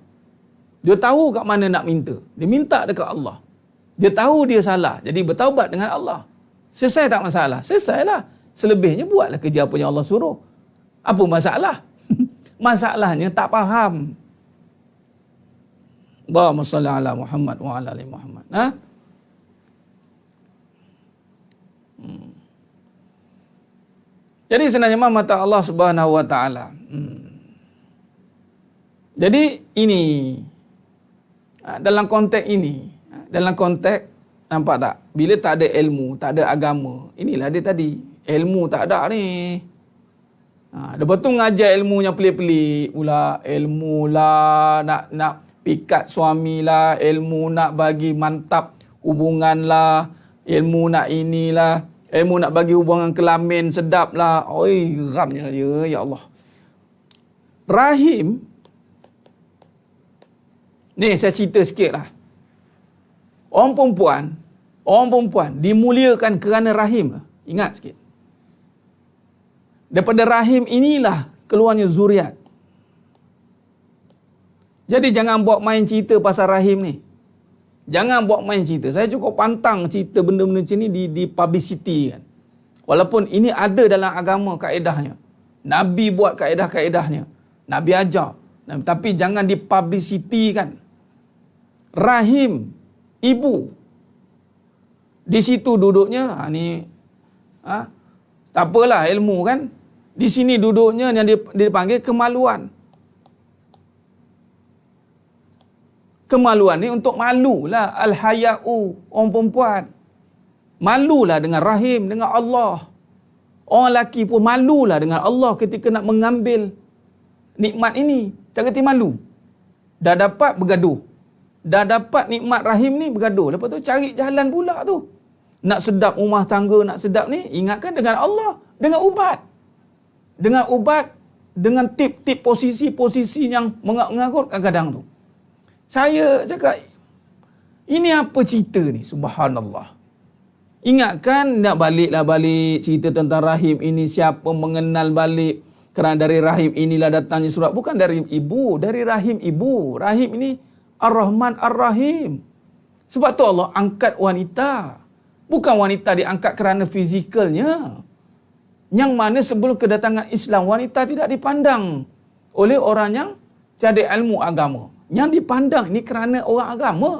Dia tahu kat mana nak minta. Dia minta dekat Allah. Dia tahu dia salah. Jadi bertaubat dengan Allah. Selesai tak masalah? Selesailah. Selebihnya buatlah kerja apa yang Allah suruh. Apa masalah? Masalahnya tak faham. Allahumma salli ala Muhammad wa ala ali Muhammad. Jadi sebenarnya mata Allah Subhanahu wa taala. Jadi ini dalam konteks ini, dalam konteks nampak tak? Bila tak ada ilmu, tak ada agama. Inilah dia tadi. Ilmu tak ada ni. Lepas tu ngajar ilmunya pelik-pelik pula. Ilmu lah, nak pikat suami lah. Ilmu nak bagi mantap hubungan lah. Ilmu nak inilah. Ilmu nak bagi hubungan kelamin sedap lah. Oi, geramnya ya Allah. Rahim. Ni saya cerita sikit lah. Orang perempuan dimuliakan kerana rahim. Ingat sikit. Daripada rahim inilah keluarnya zuriat. Jadi jangan buat main cerita pasal rahim ni. Jangan buat main cerita. Saya cukup pantang cerita benda-benda macam ni di publicity kan. Walaupun ini ada dalam agama kaedahnya. Nabi buat kaedah-kaedahnya. Nabi ajar. Tapi jangan dipublicity kan. Rahim ibu. Di situ duduknya tak apalah ilmu kan. Di sini duduknya yang dipanggil kemaluan. Kemaluan ni untuk malulah. Al-haya'u, orang perempuan. Malulah dengan rahim, dengan Allah. Orang lelaki pun malulah dengan Allah ketika nak mengambil nikmat ini. Jangan reti malu. Dah dapat bergaduh. Dah dapat nikmat rahim ni bergaduh. Lepas tu cari jalan pula tu. Nak sedap rumah tangga, nak sedap ni, ingatkan dengan Allah. Dengan ubat. Dengan ubat, dengan tip-tip posisi-posisi yang mengarut kadang-kadang tu. Saya cakap, ini apa cerita ni? Subhanallah. Ingatkan, nak balik cerita tentang rahim ini. Siapa mengenal balik. Kerana dari rahim inilah datangnya surat. Bukan dari ibu, dari rahim ibu. Rahim ini Ar-Rahman Ar-Rahim. Sebab tu Allah angkat wanita. Bukan wanita diangkat kerana fizikalnya. Yang mana sebelum kedatangan Islam, wanita tidak dipandang oleh orang yang tiada ilmu agama. Yang dipandang ini kerana orang agama.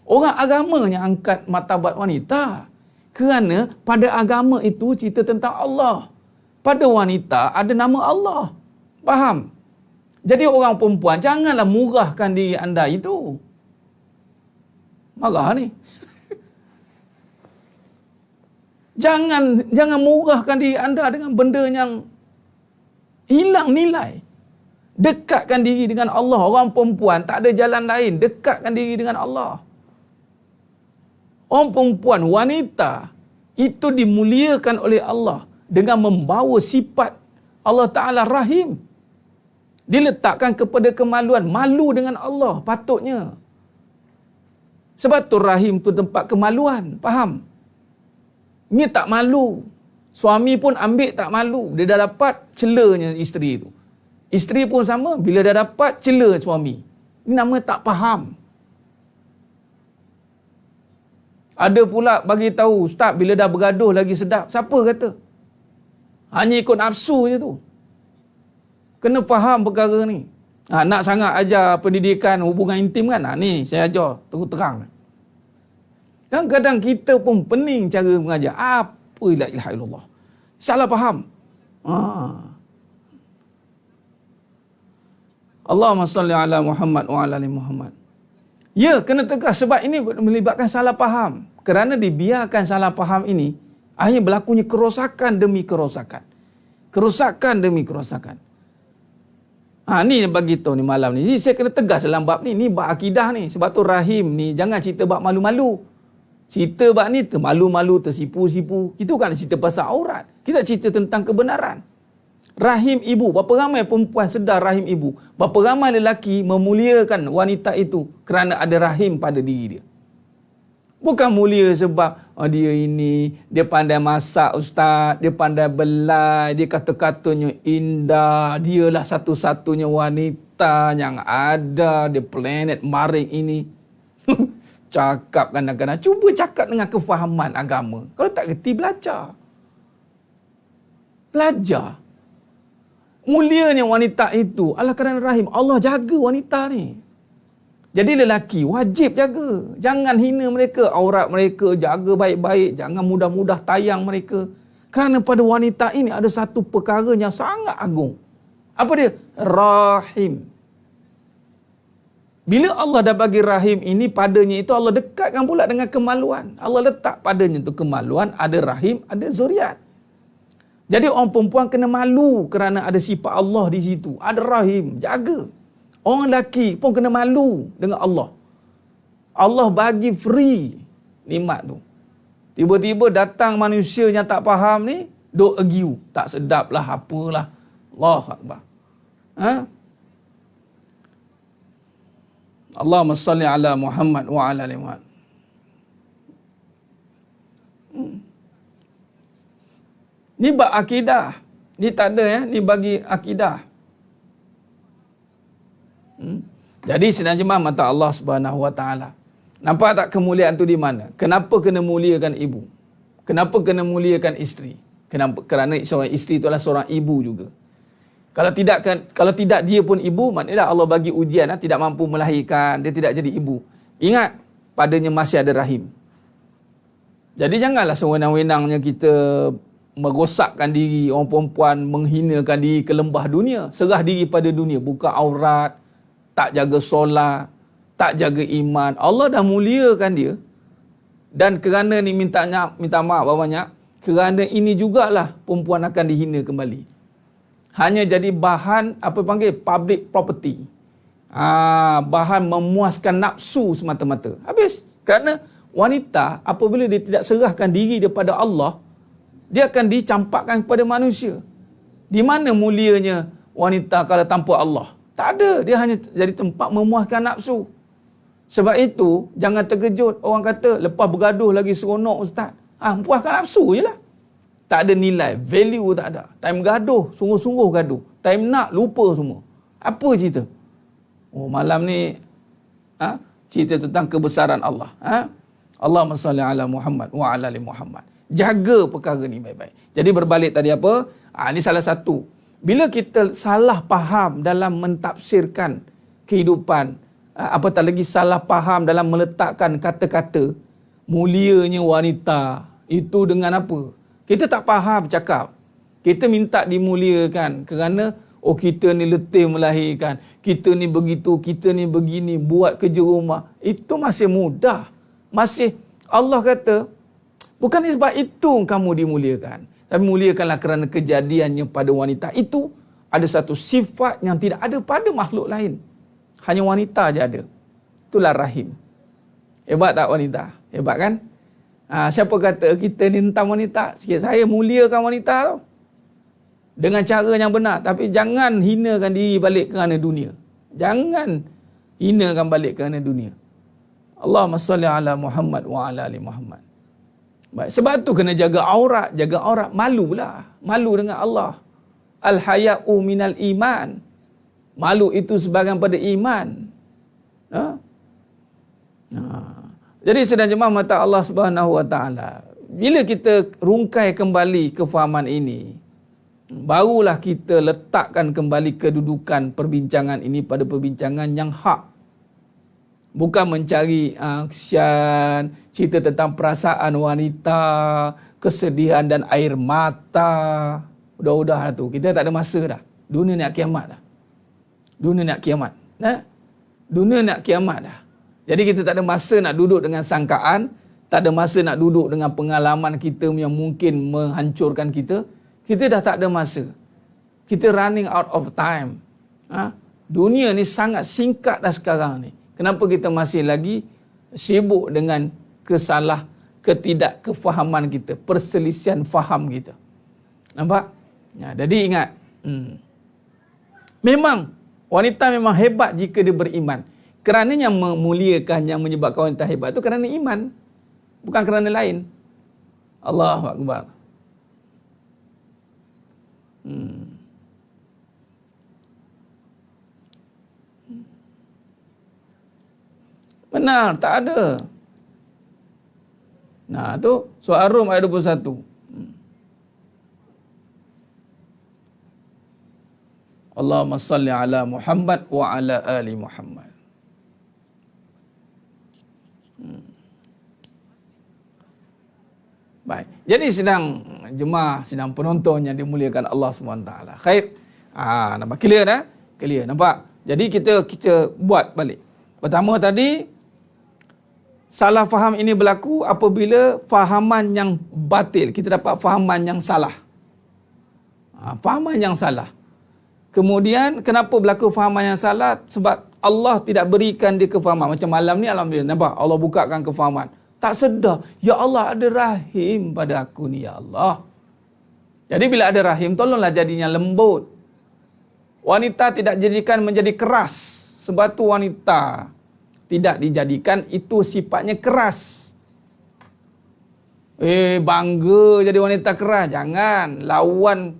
Orang agama yang angkat martabat wanita. Kerana pada agama itu cerita tentang Allah. Pada wanita ada nama Allah. Faham? Jadi orang perempuan, janganlah murahkan diri anda itu. Marah ni. Jangan murahkan diri anda dengan benda yang hilang nilai. Dekatkan diri dengan Allah. Orang perempuan tak ada jalan lain. Dekatkan diri dengan Allah. Orang perempuan, wanita, itu dimuliakan oleh Allah dengan membawa sifat Allah Ta'ala Rahim. Diletakkan kepada kemaluan. Malu dengan Allah patutnya. Sebab tu rahim tu tempat kemaluan. Faham? Ini tak malu. Suami pun ambil tak malu. Dia dah dapat celanya isteri tu. Isteri pun sama. Bila dah dapat cela suami. Ini nama tak faham. Ada pula bagi tahu, Ustaz, bila dah bergaduh lagi sedap. Siapa kata? Hanya ikut nafsu je tu. Kena faham perkara ni. Nak sangat ajar pendidikan hubungan intim kan? Ni saya ajar terus terang. Kadang-kadang kita pun pening cara mengajar. Apa la ilaha illallah? Salah faham. Allahumma salli ala Muhammad wa ala ali Muhammad. Ya, kena tegas sebab ini melibatkan salah faham. Kerana dibiarkan salah faham ini, akhirnya berlakunya kerosakan demi kerosakan. Kerosakan demi kerosakan. Ni bagi tahu ni malam ni. Jadi saya kena tegas dalam bab ni. Ni bab akidah ni. Sebab tu rahim ni jangan cerita bab malu-malu. Cerita bab ni termalu-malu, tersipu-sipu. Kita bukan cerita pasal aurat. Kita cerita tentang kebenaran. Rahim ibu. Berapa ramai perempuan sedar rahim ibu. Berapa ramai lelaki memuliakan wanita itu kerana ada rahim pada diri dia. Bukan mulia sebab dia ini, dia pandai masak ustaz, dia pandai belai, dia kata-katanya indah, dialah satu-satunya wanita yang ada di planet maring ini. Cakap kadang-kadang. Cuba cakap dengan kefahaman agama. Kalau tak kerti, belajar. Belajar. Mulianya wanita itu adalah kerana rahim. Allah jaga wanita ni. Jadi lelaki wajib jaga. Jangan hina mereka. Aurat mereka jaga baik-baik. Jangan mudah-mudah tayang mereka. Kerana pada wanita ini ada satu perkara yang sangat agung. Apa dia? Rahim. Bila Allah dah bagi rahim ini padanya itu, Allah dekatkan pula dengan kemaluan. Allah letak padanya itu kemaluan, ada rahim, ada zuriat. Jadi orang perempuan kena malu kerana ada sifat Allah di situ. Ada rahim, jaga. Orang lelaki pun kena malu dengan Allah. Allah bagi free nikmat tu. Tiba-tiba datang manusia yang tak faham ni, duk argue. Tak sedap lah, apalah. Allahu Akbar. Allahumma salli ala Muhammad wa ala ali Muhammad. Ni bab akidah. Ni tak ada ya, ni bagi akidah. Jadi sebenarnya mata Allah Subhanahu wa taala. Nampak tak kemuliaan tu di mana? Kenapa kena muliakan ibu? Kenapa kena muliakan isteri? Kenapa? Kerana seorang isteri itu adalah seorang ibu juga. Kalau tidak dia pun ibu, maknanya Allah bagi ujian, tidak mampu melahirkan, dia tidak jadi ibu. Ingat, padanya masih ada rahim. Jadi janganlah sewenang-wenangnya kita merosakkan diri, orang perempuan menghinakan diri ke lembah dunia, serah diri pada dunia, buka aurat, tak jaga solat, tak jaga iman. Allah dah muliakan dia. Dan kerana ni minta maaf banyak, kerana ini jugalah perempuan akan dihina kembali. Hanya jadi bahan public property. Bahan memuaskan nafsu semata-mata. Habis. Kerana wanita apabila dia tidak serahkan diri daripada Allah, dia akan dicampakkan kepada manusia. Di mana mulianya wanita kalau tanpa Allah? Tak ada. Dia hanya jadi tempat memuaskan nafsu. Sebab itu, jangan terkejut. Orang kata, lepas bergaduh lagi seronok ustaz. Puaskan nafsu je lah. Tak ada nilai. Value tak ada. Time gaduh, sungguh-sungguh gaduh. Time nak, lupa semua. Apa cerita? Malam ni, cerita tentang kebesaran Allah. Allahumma salli ala Muhammad wa ala ali Muhammad. Jaga perkara ni baik-baik. Jadi berbalik tadi apa? Ini salah satu. Bila kita salah faham dalam mentafsirkan kehidupan, apatah lagi salah faham dalam meletakkan kata-kata mulianya wanita itu dengan apa? Kita tak faham cakap. Kita minta dimuliakan kerana kita ni letih melahirkan, kita ni begitu, kita ni begini, buat kerja rumah. Itu masih mudah. Masih Allah kata, bukan sebab itu kamu dimuliakan. Tapi muliakanlah kerana kejadiannya pada wanita itu ada satu sifat yang tidak ada pada makhluk lain. Hanya wanita je ada. Itulah rahim. Hebat tak wanita? Hebat kan? Siapa kata kita ni tentang wanita? Sikit saya muliakan wanita tau. dengan cara yang benar. Tapi jangan hinakan diri balik kerana dunia. Jangan hinakan balik kerana dunia. Allahumma salli ala Muhammad wa ala ali Muhammad. Baik, sebab tu kena jaga aurat, malulah. Malu dengan Allah. Al-haya'u minal iman. Malu itu sebahagian pada iman. Ha? Ha. Jadi sedang jemaah mata Allah Subhanahu wa taala, bila kita rungkai kembali kefahaman ini, barulah kita letakkan kembali kedudukan perbincangan ini pada perbincangan yang hak. Bukan mencari kesian, cerita tentang perasaan wanita, kesedihan dan air mata. Udah tu. Kita tak ada masa dah. Dunia nak kiamat dah. Dunia nak kiamat. Dunia nak kiamat dah. Jadi kita tak ada masa nak duduk dengan sangkaan, tak ada masa nak duduk dengan pengalaman kita yang mungkin menghancurkan kita. Kita dah tak ada masa. Kita running out of time. Dunia ni sangat singkat dah sekarang ni. Kenapa kita masih lagi sibuk dengan ketidakkefahaman kita, perselisihan faham kita. Nampak? Jadi ingat, memang wanita memang hebat jika dia beriman. Kerana yang memuliakan, yang menyebabkan wanita hebat itu kerana iman, bukan kerana lain. Allahu Akbar. Benar, tak ada. Nah, tu surah Ar-Rum ayat 21. Allahumma salli ala Muhammad wa ala ali Muhammad. Baik. Jadi sidang jemaah, sidang penonton yang dimuliakan Allah SWT. Khair. Nampak clear dah? Clear, nampak? Jadi kita buat balik. Pertama tadi, salah faham ini berlaku apabila fahaman yang batil, kita dapat fahaman yang salah. Fahaman yang salah. Kemudian, kenapa berlaku fahaman yang salah? Sebab Allah tidak berikan dia kefahaman. Macam malam ni, alhamdulillah, nampak? Allah bukakan kefahaman. Tak sedar, ya Allah ada rahim pada aku ni, ya Allah. Jadi bila ada rahim, tolonglah jadinya lembut. Wanita tidak jadikan menjadi keras. Sebab tu wanita tidak dijadikan itu sifatnya keras. Bangga jadi wanita keras. Jangan. Lawan.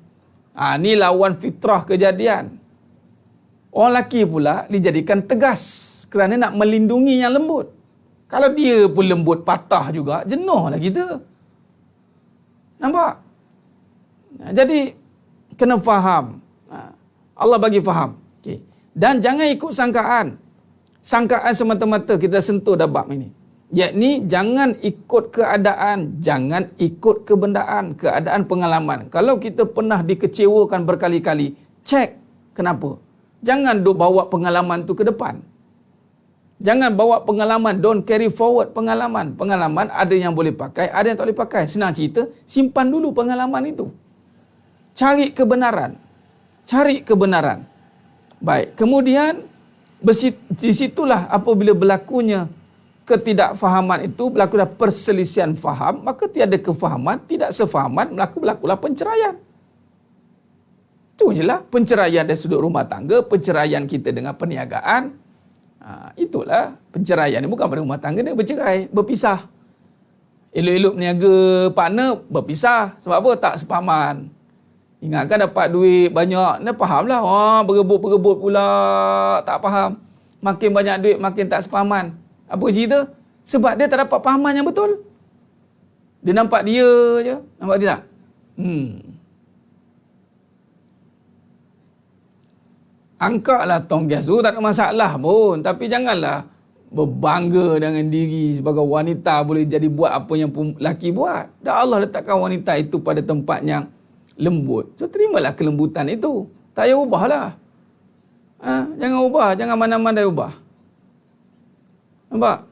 Ni lawan fitrah kejadian. Orang lelaki pula dijadikan tegas kerana nak melindungi yang lembut. Kalau dia pun lembut patah juga, jenuhlah kita. Nampak? Jadi, kena faham. Allah bagi faham. Okay. Dan jangan ikut sangkaan. Sangkaan semata-mata kita sentuh dah bab ini. Yakni, jangan ikut keadaan. Jangan ikut kebendaan. Keadaan pengalaman. Kalau kita pernah dikecewakan berkali-kali, cek kenapa. Jangan duk bawa pengalaman tu ke depan. Jangan bawa pengalaman, don't carry forward pengalaman. Pengalaman ada yang boleh pakai, ada yang tak boleh pakai. Senang cerita, simpan dulu pengalaman itu. Cari kebenaran. Cari kebenaran. Baik, kemudian di situlah apabila berlakunya ketidakfahaman itu, berlakulah perselisihan faham, maka tiada kefahaman, tidak sefahaman, berlakulah penceraian. Itu je lah, penceraian dari sudut rumah tangga, penceraian kita dengan perniagaan. Itulah penceraian ni, bukan pada rumah tangga dia bercerai, berpisah. Elok-elok meniaga partner, berpisah. Sebab apa? Tak sepahaman. Ingatkan dapat duit banyak, dia fahamlah. Berebut-berebut pula, tak faham. Makin banyak duit, makin tak sepahaman. Apa cerita? Sebab dia tak dapat fahaman yang betul. Dia nampak dia je. Nampak tidak? Angkatlah tong gas tu, tak ada masalah pun. Tapi janganlah berbangga dengan diri sebagai wanita boleh jadi buat apa yang lelaki buat. Dah Allah letakkan wanita itu pada tempat yang lembut. So terimalah kelembutan itu. Tak payah ubahlah. Jangan ubah, jangan mana-mana ubah. Nampak?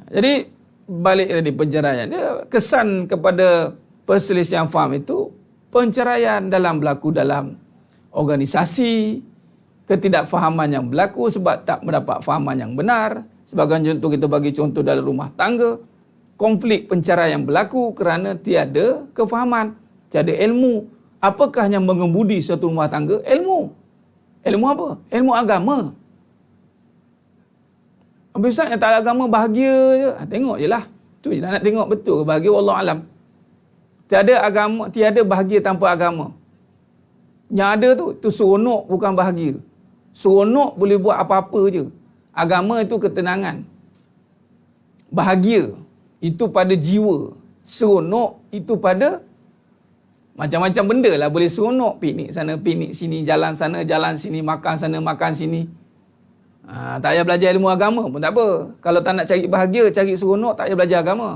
Jadi balik tadi penceraian. Dia kesan kepada perselisihan faham itu, penceraian berlaku dalam organisasi, ketidakfahaman yang berlaku sebab tak mendapat fahaman yang benar. Sebagai contoh, kita bagi contoh dalam rumah tangga, konflik penceraian yang berlaku kerana tiada kefahaman, tiada ilmu, Apakah yang mengemudi suatu rumah tangga? Ilmu. Ilmu apa? Ilmu agama. Habis yang tak ada agama bahagia je. Tengok je lah. Tu je nak tengok betul ke bahagia, wallahu alam. Tiada agama, tiada bahagia tanpa agama. Yang ada tu seronok bukan bahagia. Seronok boleh buat apa-apa je. Agama itu ketenangan. Bahagia itu pada jiwa. Seronok itu pada macam-macam benda lah. Boleh seronok, piknik sana, piknik sini, jalan sana, jalan sini, makan sana, makan sini. Tak payah belajar ilmu agama pun tak apa. Kalau tak nak cari bahagia, cari seronok, tak payah belajar agama.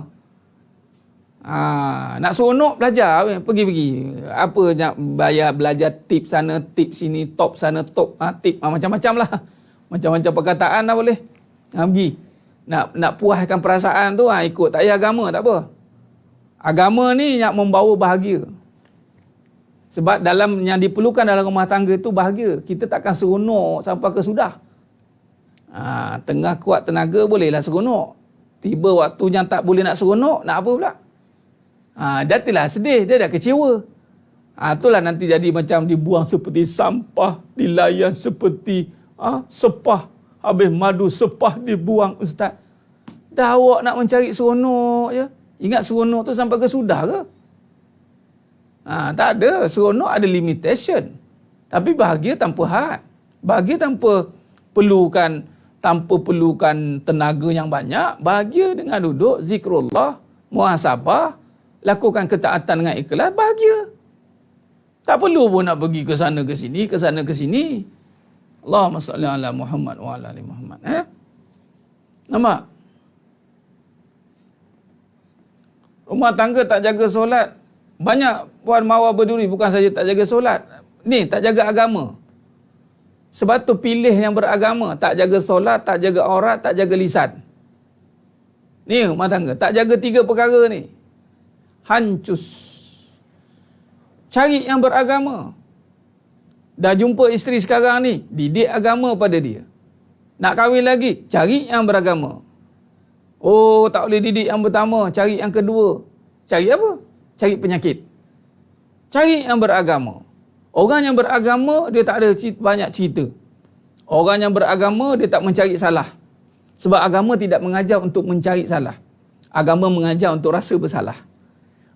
Nak seronok, belajar. Pergi-pergi. Apa nak bayar belajar tip sana, tip sini, top sana, top. Tip macam-macam lah. Macam-macam perkataan dah boleh. Pergi. Nak puaskan perasaan tu, ikut. Tak payah agama, tak apa. Agama ni nak membawa bahagia. Sebab dalam yang diperlukan dalam rumah tangga tu bahagia. Kita takkan seronok sampai ke sudah. Tengah kuat tenaga bolehlah seronok. Tiba waktu yang tak boleh nak seronok, nak apa pula? Jadilah sedih, dia dah kecewa. Itulah nanti jadi macam dibuang seperti sampah, dilayan seperti sepah. Habis madu sepah dibuang, ustaz. Dah awak nak mencari seronok je. Ingat seronok tu sampai ke sudah ke? Tak ada. Seronok ada limitation. Tapi bahagia tanpa had. Bahagia tanpa perlukan tenaga yang banyak. Bahagia dengan duduk, zikrullah, muhasabah, lakukan ketaatan dengan ikhlas, bahagia. Tak perlu pun nak pergi ke sana ke sini, ke sana ke sini. Allahumma salli ala Muhammad wa ala ali Muhammad. Nampak? Rumah tangga tak jaga solat. Banyak puan mawar berduri bukan saja tak jaga solat. Ni tak jaga agama. Sebab tu pilih yang beragama. Tak jaga solat, tak jaga aurat, tak jaga lisan. Ni rumah tangga. Tak jaga 3 perkara ni. Hancus. Cari yang beragama. Dah jumpa isteri sekarang ni, didik agama pada dia. Nak kahwin lagi, cari yang beragama. Tak boleh didik yang pertama, cari yang kedua. Cari apa? Cari penyakit. Cari yang beragama. Orang yang beragama, dia tak ada banyak cerita. Orang yang beragama, dia tak mencari salah. Sebab agama tidak mengajar untuk mencari salah. Agama mengajar untuk rasa bersalah.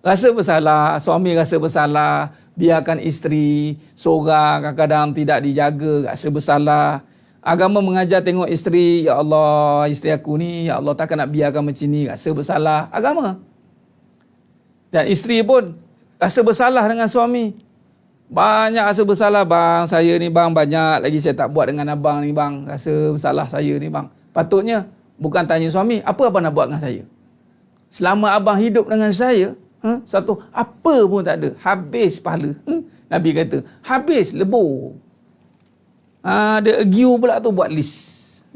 Rasa bersalah, suami rasa bersalah, biarkan isteri seorang kadang-kadang tidak dijaga, rasa bersalah. Agama mengajar tengok isteri, ya Allah, isteri aku ni, ya Allah takkan nak biarkan macam ni, rasa bersalah. Agama. Dan isteri pun rasa bersalah dengan suami. Banyak rasa bersalah, bang, saya ni bang, banyak lagi saya tak buat dengan abang ni bang, rasa bersalah saya ni bang. Patutnya bukan tanya suami, apa abang nak buat dengan saya? Selama abang hidup dengan saya, satu apa pun tak ada, habis pahala. Nabi kata, habis lebur. Dia agiu pula tu buat list.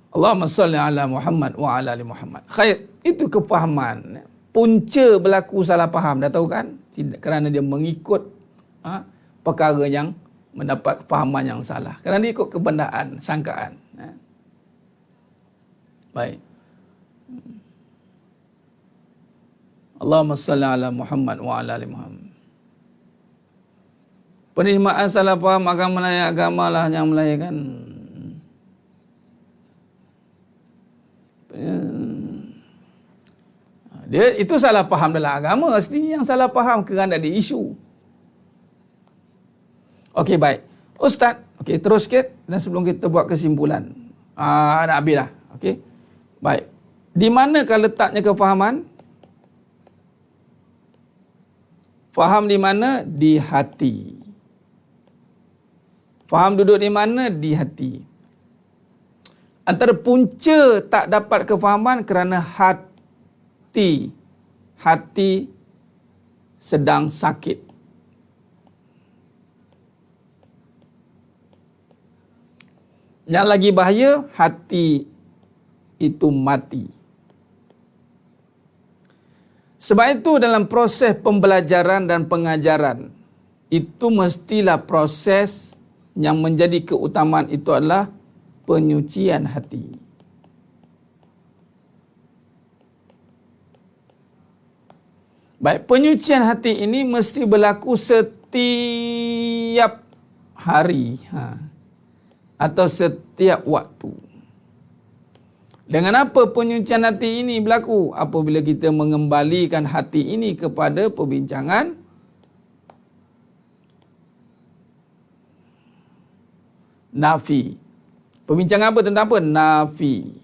Allahumma salli ala Muhammad wa ala ali Muhammad. Khair, itu kefahaman. Punca berlaku salah faham, dah tahu kan? Kerana dia mengikut perkara yang mendapat fahaman yang salah. Kerana dia ikut kebendaan, sangkaan. Baik. Allahumma salli ala Muhammad wa ala ali Muhammad. Penerimaan salah faham agama melayan agama lah yang melayakan. Dia itu salah faham dalam agama, sendiri yang salah faham kerana ada isu. Okey, baik. Ustaz, okey, terus sikit dan sebelum kita buat kesimpulan. Nak habis dah. Okey. Baik. Di manakah letaknya kefahaman? Faham di mana? Di hati. Faham duduk di mana? Di hati. Antara punca tak dapat kefahaman kerana hati sedang sakit. Yang lagi bahaya, hati itu mati. Sebab itu dalam proses pembelajaran dan pengajaran, itu mestilah proses yang menjadi keutamaan itu adalah penyucian hati. Baik, penyucian hati ini mesti berlaku setiap hari, atau setiap waktu. Dengan apa penyucian hati ini berlaku? Apabila kita mengembalikan hati ini kepada perbincangan nafi. Perbincangan apa tentang apa? Nafi.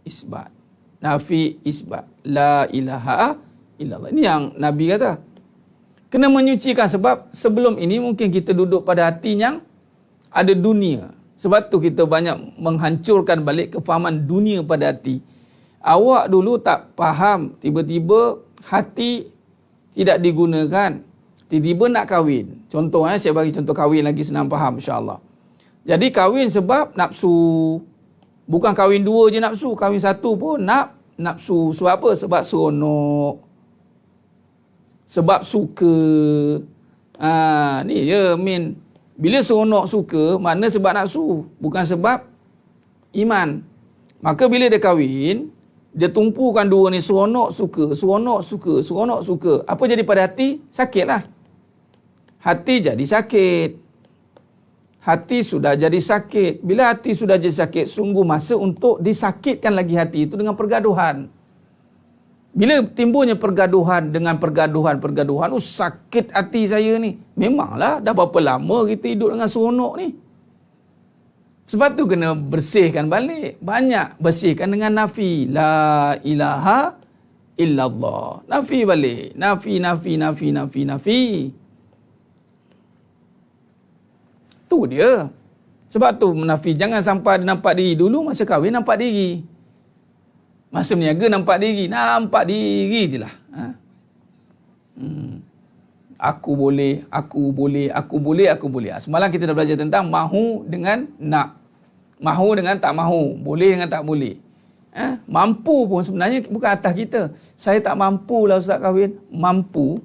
Isbat. Nafi, isbat. La ilaha illallah. Ini yang Nabi kata. Kena menyucikan sebab sebelum ini mungkin kita duduk pada hati yang ada dunia. Sebab tu kita banyak menghancurkan balik kefahaman dunia pada hati. Awak dulu tak faham, tiba-tiba hati tidak digunakan. Tiba-tiba nak kahwin. Contoh, saya bagi contoh kahwin lagi senang faham insya-Allah. Jadi kahwin sebab nafsu. Bukan kahwin dua je nafsu, kahwin satu pun nafsu. Sebab apa? Sebab seronok. Sebab suka. Ni je min. Bila seronok suka, makna sebab nafsu, bukan sebab iman. Maka bila dia kahwin, dia tumpukan dua ni, seronok suka, seronok suka, seronok suka. Apa jadi pada hati? Sakitlah. Hati jadi sakit. Hati sudah jadi sakit. Bila hati sudah jadi sakit, sungguh masa untuk disakitkan lagi hati itu dengan pergaduhan. Bila timbulnya pergaduhan dengan pergaduhan, sakit hati saya ni. Memanglah dah berapa lama kita hidup dengan seronok ni. Sebab tu kena bersihkan balik. Banyak bersihkan dengan nafi. La ilaha illallah. Nafi balik. Nafi. Tu dia. Sebab tu menafi. Jangan sampai dia nampak diri. Dulu masa kahwin nampak diri. Masa berniaga nampak diri je lah. Aku boleh. Semalam kita dah belajar tentang mahu dengan nak. Mahu dengan tak mahu. Boleh dengan tak boleh. Mampu pun sebenarnya bukan atas kita. Saya tak mampu lah Ustaz kahwin. Mampu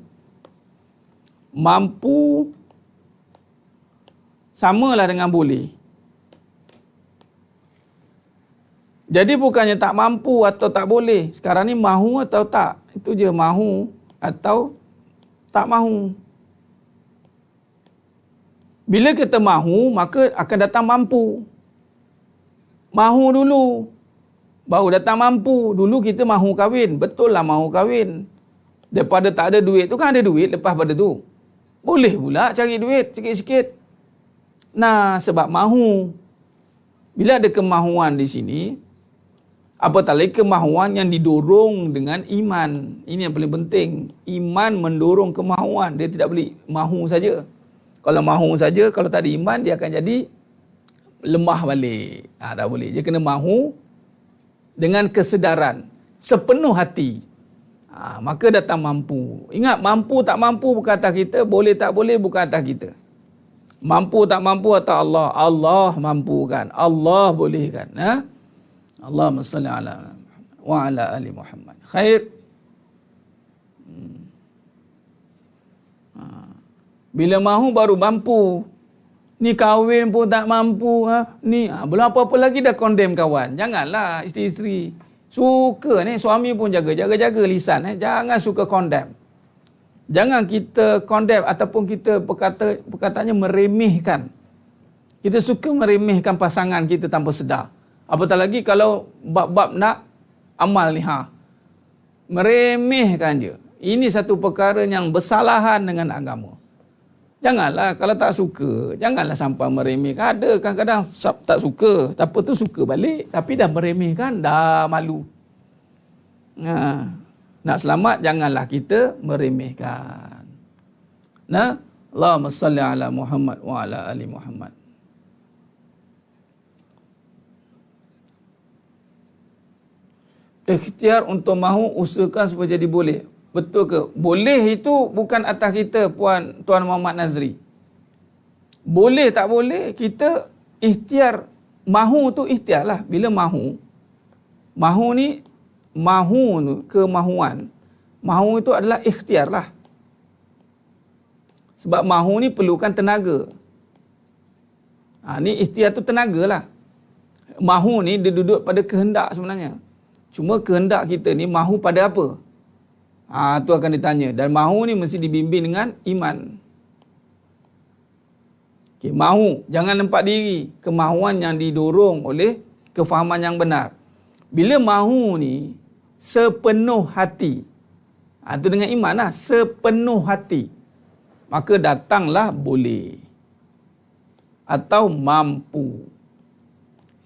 samalah dengan boleh. Jadi bukannya tak mampu atau tak boleh. Sekarang ni mahu atau tak. Itu je, mahu atau tak mahu. Bila kita mahu, maka akan datang mampu. Mahu dulu, baru datang mampu. Dulu kita mahu kahwin. Betul lah mahu kahwin. Daripada tak ada duit tu kan ada duit lepas pada tu. Boleh pula cari duit sikit-sikit. Nah, sebab mahu. Bila ada kemahuan di sini, apatah lagi kemahuan yang didorong dengan iman. Ini yang paling penting. Iman mendorong kemahuan. Dia tidak boleh mahu saja. Kalau mahu saja, kalau tak ada iman, dia akan jadi lemah balik. Tak boleh. Dia kena mahu dengan kesedaran. Sepenuh hati. Maka datang mampu. Ingat, mampu tak mampu bukan atas kita. Boleh tak boleh bukan atas kita. Mampu tak mampu atas Allah. Allah mampukan. Allah bolehkan. Allahumma salli ala Muhammad wa ala ali Muhammad. Khair. Bila mahu baru mampu. Ni kahwin pun tak mampu. Belum apa-apa lagi dah condemn kawan. Janganlah isteri-isteri. Suka ni suami pun jaga lisan. Jangan suka condemn. Jangan kita condemn ataupun kita perkataannya meremehkan. Kita suka meremehkan pasangan kita tanpa sedar. Apatah lagi kalau bab-bab nak amal ni. Meremehkan je. Ini satu perkara yang bersalahan dengan agama. Janganlah kalau tak suka, janganlah sampai meremehkan. Ada kadang-kadang tak suka, tak apa tu suka balik. Tapi dah meremehkan, dah malu. Nak selamat, janganlah kita meremehkan. Allahumma salli ala Muhammad wa ala ali Muhammad. Ikhtiar untuk mahu, usahakan supaya jadi boleh. Betul ke? Boleh itu bukan atas kita, Tuan Muhammad Nazri. Boleh tak boleh, kita ikhtiar. Mahu tu ikhtiar lah. Bila mahu ni, kemahuan. Mahu itu adalah ikhtiar lah. Sebab mahu ni perlukan tenaga. Ni ikhtiar tu tenaga lah. Mahu ni dia duduk pada kehendak sebenarnya. Cuma kehendak kita ni mahu pada apa? Tu akan ditanya. Dan mahu ni mesti dibimbing dengan iman. Okay, mahu. Jangan nampak diri. Kemahuan yang didorong oleh kefahaman yang benar. Bila mahu ni sepenuh hati. Itu dengan iman lah. Sepenuh hati. Maka datanglah boleh. Atau mampu.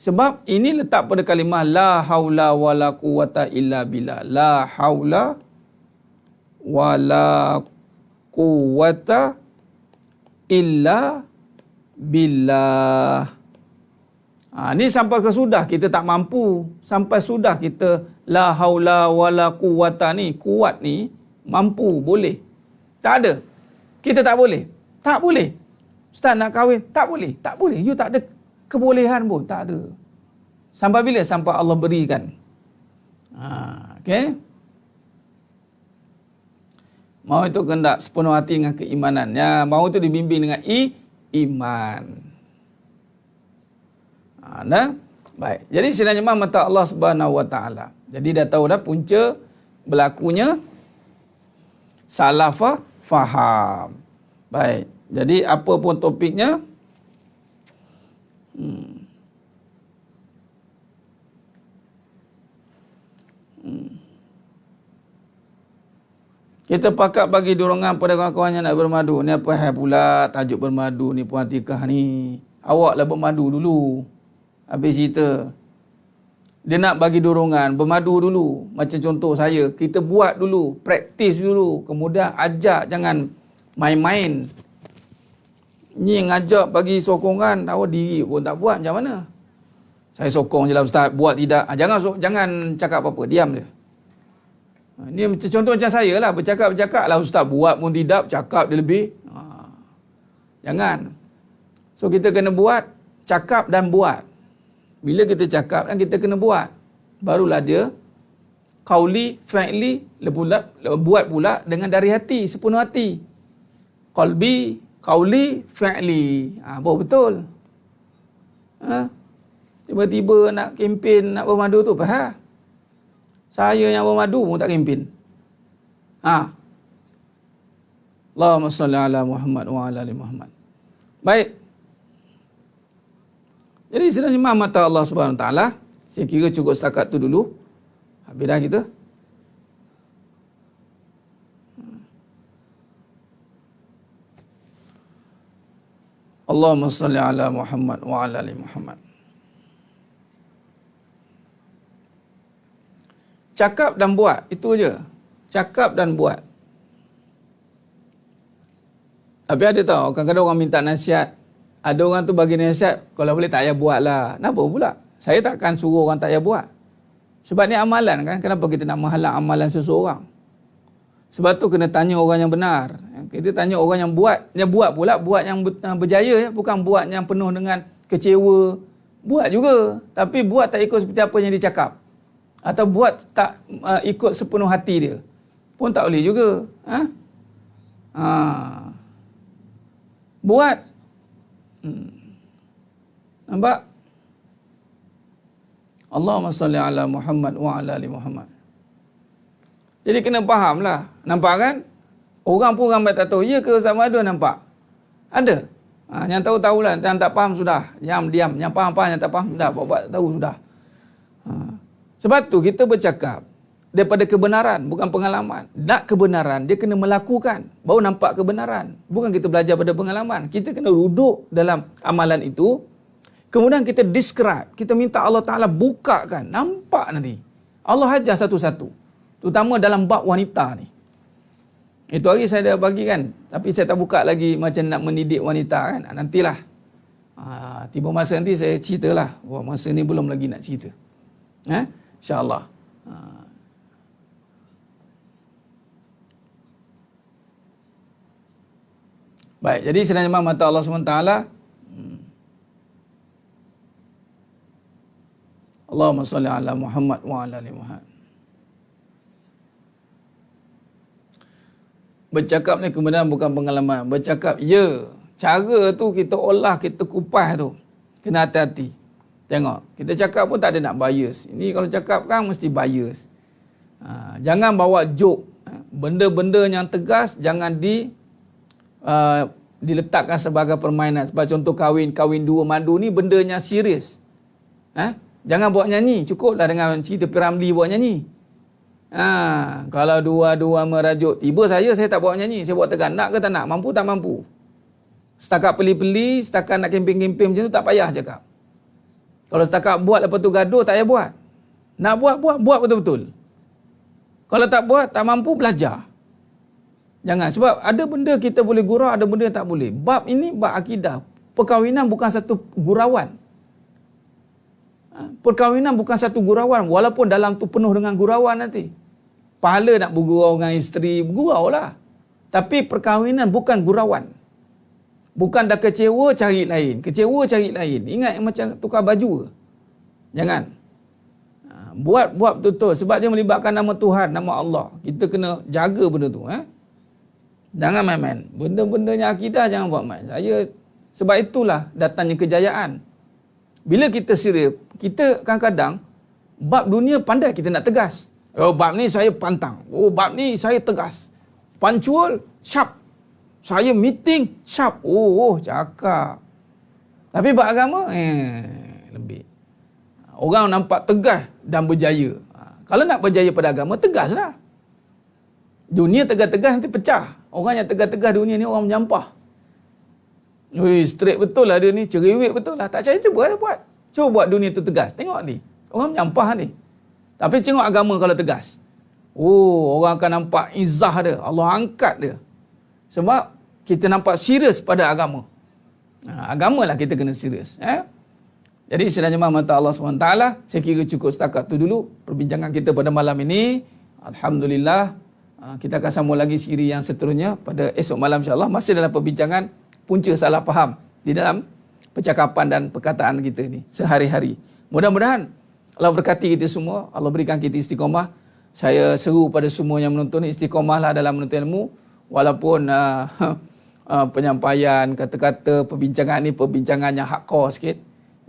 Sebab ini letak pada kalimah la haula wala quwata illa billah. La haula wala quwata illa billah. Ni sampai ke sudah kita tak mampu. Sampai sudah kita la haula wala quwata ni, kuat ni, mampu, boleh. Tak ada. Kita tak boleh. Tak boleh. Ustaz nak kahwin, tak boleh. Tak boleh. You tak ada kebolehan pun. Tak ada. Sampai bila? Sampai Allah berikan. Okay. Mau itu kehendak sepenuh hati dengan keimanan. Mau itu dibimbing dengan iman. Baik. Jadi sebenarnya mata Allah Subhanahu Wa Taala. Jadi dah tahu dah punca berlakunya salah faham. Baik. Jadi apa pun topiknya, kita pakat bagi dorongan pada kawan-kawan yang nak bermadu. Ni apa hal pula tajuk bermadu ni, Puan Atikah ni. Awaklah bermadu dulu. Habis cerita. Dia nak bagi dorongan, bermadu dulu. Macam contoh saya, kita buat dulu, praktis dulu. Kemudian ajak, jangan main-main. Ni ngajak bagi sokongan, awak diri pun tak buat, macam mana? Saya sokong je lah Ustaz, buat tidak. Jangan cakap apa-apa, diam je. Ni contoh macam saya lah, bercakap-bercakap lah Ustaz, buat pun tidak, cakap dia lebih. Jangan. So kita kena buat, cakap dan buat. Bila kita cakap dan kita kena buat, barulah dia qauli, fi'li, buat pula dengan dari hati, sepenuh hati. Qalbi, qauli, fi'li. Betul. Tiba-tiba nak kempen, nak bermadu tu, faham? Saya yang bermadu pun tak kempen. Allahumma salli ala Muhammad wa ala ali Muhammad. Baik. Jadi sebenarnya mata Allah Subhanahu Wa Taala, saya kira cukup setakat tu dulu. Habis dah kita. Allahumma salli ala Muhammad wa ala ali Muhammad. Cakap dan buat, itu je. Cakap dan buat. Tapi ada tahu, kadang-kadang orang minta nasihat. Ada orang tu bagi nasihat, kalau boleh tak payah buat lah. Kenapa pula? Saya takkan suruh orang tak payah buat. Sebab ni amalan kan, kenapa kita nak menghalang amalan seseorang? Sebab tu kena tanya orang yang benar. Kita tanya orang yang buat pula, buat yang berjaya, bukan buat yang penuh dengan kecewa. Buat juga, tapi buat tak ikut seperti apa yang dia cakap. Atau buat tak ikut sepenuh hati dia. Pun tak boleh juga. Buat. Nampak? Allahumma salli ala Muhammad wa ala ali Muhammad. Jadi kena fahamlah. Nampak kan? Orang pun ramai tak tahu. Ya ke Ustaz Madu nampak? Ada. Yang tahu-tahulah. Yang tak faham sudah. Yang diam. Yang faham-faham. Yang tak faham sudah. Buat tahu sudah. Sebab tu kita bercakap daripada kebenaran, bukan pengalaman. Nak kebenaran, dia kena melakukan. Baru nampak kebenaran. Bukan kita belajar pada pengalaman. Kita kena duduk dalam amalan itu. Kemudian kita describe. Kita minta Allah Ta'ala bukakan. Nampak nanti. Allah ajar satu-satu. Terutama dalam bab wanita ni. Itu hari saya dah bagi kan. Tapi saya tak buka lagi macam nak mendidik wanita kan. Nantilah. Tiba masa nanti saya ceritalah. Wah, masa ni belum lagi nak cerita. InsyaAllah. Baik, jadi sebenarnya mata Allah SWT. Allahumma salli ala Muhammad wa ala ali Muhammad. Bercakap ni kemudian bukan pengalaman. Bercakap, ya. Cara tu kita olah, kita kupas tu. Kena hati-hati. Tengok, kita cakap pun tak ada nak bias. Ini kalau cakap kan mesti bias. Jangan bawa joke. Benda-benda yang tegas jangan diletakkan sebagai permainan. Sebab contoh kahwin dua madu ni bendanya serius. Jangan buat nyanyi, cukuplah dengan cerita Piramli buat nyanyi. Kalau dua-dua merajuk, tiba saya tak buat nyanyi, saya buat tegas. Nak ke tak nak? Mampu tak mampu? Setakat peli-peli, setakat nak kempen-kempen macam tu tak payah cakap. Kalau setakat buat lepas tu gaduh, tak payah buat. Nak buat betul-betul. Kalau tak buat, tak mampu, belajar. Jangan, sebab ada benda kita boleh gurau, ada benda tak boleh. Bab ini bab akidah. Perkahwinan bukan satu gurauan. Perkahwinan bukan satu gurauan, walaupun dalam tu penuh dengan gurauan nanti. Pahala nak bergurau dengan isteri, bergurau lah. Tapi perkahwinan bukan gurauan. Bukan dah kecewa cari lain, kecewa cari lain. Ingat macam tukar baju ke? Jangan. Buat betul-betul, sebab dia melibatkan nama Tuhan, nama Allah. Kita kena jaga benda tu. Jangan main-main. Benda-bendanya akidah jangan buat main. Sebab itulah datangnya kejayaan. Bila kita serius, kita kadang-kadang bab dunia pandai kita nak tegas. Oh, bab ni saya pantang. Oh, bab ni saya tegas. Punctual, sharp. Saya meeting, sharp. Oh, cakap. Tapi bab agama, lebih. Orang nampak tegas dan berjaya. Kalau nak berjaya pada agama, tegaslah. Dunia tegas-tegas nanti pecah. Orang yang tegas-tegas dunia ni orang menyampah. Straight betul lah dia ni, cerewet betul lah. Tak percaya, cuba buat. Cuba buat dunia tu tegas. Tengok ni. Orang menyampah ni. Tapi tengok agama kalau tegas. Orang akan nampak izzah dia. Allah angkat dia. Sebab kita nampak serius pada agama. Agamalah kita kena serius. Jadi sedang jemaah mata Allah SWT, saya kira cukup setakat tu dulu perbincangan kita pada malam ini. Alhamdulillah, kita akan sambung lagi siri yang seterusnya pada esok malam insyaAllah. Masih dalam perbincangan punca salah faham di dalam percakapan dan perkataan kita ni sehari-hari. Mudah-mudahan Allah berkati kita semua, Allah berikan kita istiqamah. Saya seru pada semua yang menonton, istiqamahlah dalam menuntut ilmu. Walaupun penyampaian, kata-kata, perbincangan ni perbincangan yang hardcore sikit,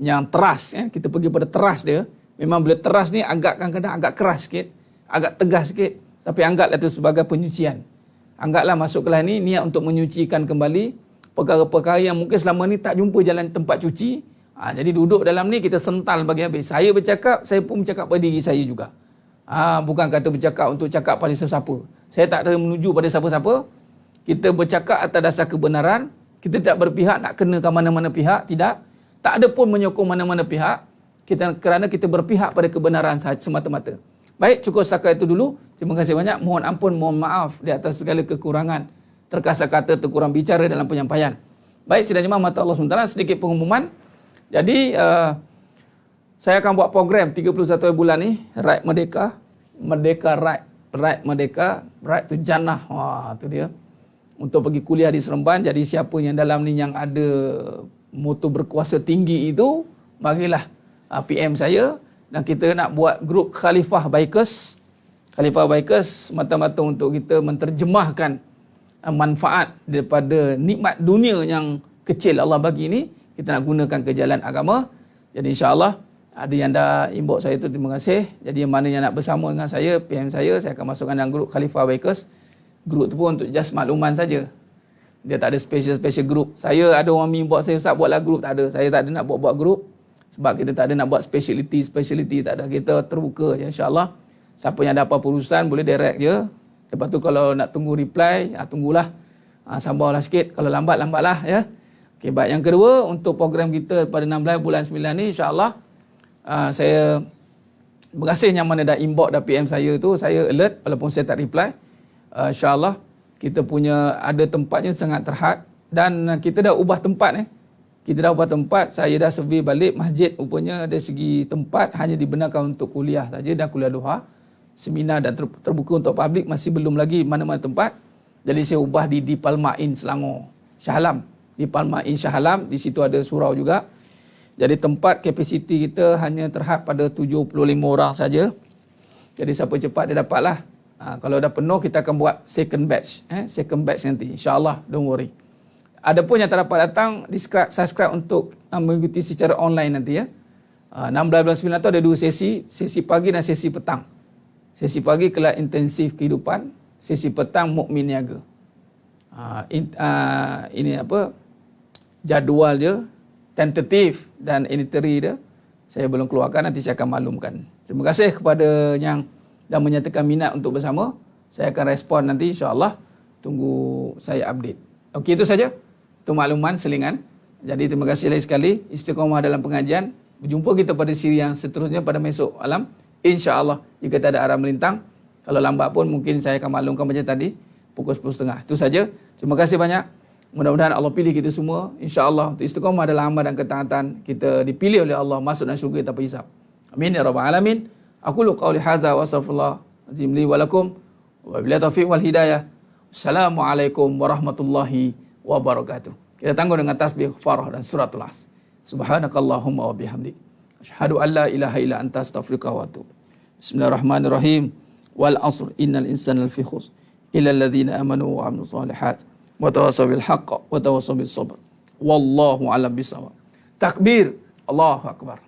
yang teras, kita pergi pada teras dia. Memang bila teras ni kadang-kadang agak keras sikit, agak tegas sikit, tapi anggaplah itu sebagai penyucian. Anggaplah masuk kelas ni niat untuk menyucikan kembali perkara-perkara yang mungkin selama ni tak jumpa jalan tempat cuci. Jadi duduk dalam ni kita sental bagi habis. Saya bercakap, saya pun bercakap pada diri saya juga. Bukan kata bercakap untuk cakap pada siapa-siapa. Saya tak ada menuju pada siapa-siapa. Kita bercakap atas dasar kebenaran. Kita tidak berpihak nak kenakan mana-mana pihak, tidak. Tak ada pun menyokong mana-mana pihak. Kerana kita berpihak pada kebenaran sahaja semata-mata. Baik, cukup setakat itu dulu. Terima kasih banyak. Mohon ampun, mohon maaf di atas segala kekurangan. Terkasar kata, terkurang bicara dalam penyampaian. Baik, sidang jemaah mata Allah SWT, sedikit pengumuman. Jadi, saya akan buat program 31 bulan ni, Right Merdeka. Merdeka Right. Right Merdeka. Right tu jannah. Tu dia. Untuk pergi kuliah di Seremban. Jadi, siapa yang dalam ni yang ada motor berkuasa tinggi itu, marilah PM saya. Dan kita nak buat grup Khalifah Bikers. Khalifah Bikers mata-mata untuk kita menterjemahkan manfaat daripada nikmat dunia yang kecil Allah bagi ni, kita nak gunakan ke jalan agama. Jadi insya-Allah ada yang dah inbox saya tu, terima kasih. Jadi yang mana yang nak bersama dengan saya, PM saya akan masukkan dalam grup Khalifah Bikers. Grup tu pun untuk just makluman saja. Dia tak ada special group. Saya ada orang inbox saya, Ustaz buatlah grup, tak ada. Saya tak ada nak buat grup. Sebab kita tak ada nak buat speciality tak ada. Kita terbuka je insya-Allah. Siapa yang ada apa-apa urusan boleh direct je. Lepas tu kalau nak tunggu reply, tunggulah. Sabarlah sikit. Kalau lambatlah ya. Okey, baik. Yang kedua, untuk program kita pada 16 bulan 9 ni insya-Allah, saya berkasih yang mana dah inbox dah PM saya tu, saya alert walaupun saya tak reply. Insya-Allah kita punya ada tempatnya sangat terhad dan kita dah ubah tempat Kita dah ubah tempat, saya dah survey balik masjid rupanya dari segi tempat hanya dibenarkan untuk kuliah saja dan kuliah duha. Seminar dan terbuka untuk publik masih belum lagi mana-mana tempat. Jadi saya ubah di Palmain Selangor, Shah Alam. Di Palmain Shah Alam, di situ ada surau juga. Jadi tempat kapasiti kita hanya terhad pada 75 orang saja. Jadi siapa cepat dia dapatlah. Kalau dah penuh kita akan buat second batch, second batch nanti insya-Allah, don't worry. Adapun yang tak dapat datang, subscribe untuk mengikuti secara online nanti ya. 16 bulan 9 tu ada dua sesi pagi dan sesi petang. Sesi pagi kelas intensif kehidupan, sesi petang mukmin niaga. Ini apa? Jadual dia, tentatif dan initeri dia saya belum keluarkan, nanti saya akan maklumkan. Terima kasih kepada yang dah menyatakan minat untuk bersama. Saya akan respon nanti insya-Allah. Tunggu saya update. Okey, itu saja. Itu makluman selingan. Jadi terima kasih lagi sekali. Istiqamah dalam pengajian. Berjumpa kita pada siri yang seterusnya pada besok malam. InsyaAllah jika tak ada arah melintang. Kalau lambat pun mungkin saya akan maklumkan macam tadi. Pukul 10.30. Itu saja. Terima kasih banyak. Mudah-mudahan Allah pilih kita semua. InsyaAllah untuk istiqamah dalam amal dan ketaatan. Kita dipilih oleh Allah masuk dalam syurga tanpa hisab. Amin ya rabbal alamin. Aku lu qauli hadza wa astaghfirullah azim li wa lakum. Wa billahi taufiq wal hidayah. Assalamualaikum warahmatullahi wabarakatuh. Kita tangguh dengan tasbih farah dan suratul as. Subhanakallahumma wa bihamdik. Asyhadu an la ilaha illa anta astaghfiruka wa atubu. Bismillahirrahmanirrahim. Wal asr innal insana lafi khusr illa alladhina amanu wa amilus solihat wa tawassaw bil haqq wa tawassaw bis sabr. Wallahu a'lam bissawab. Takbir. Allahu akbar.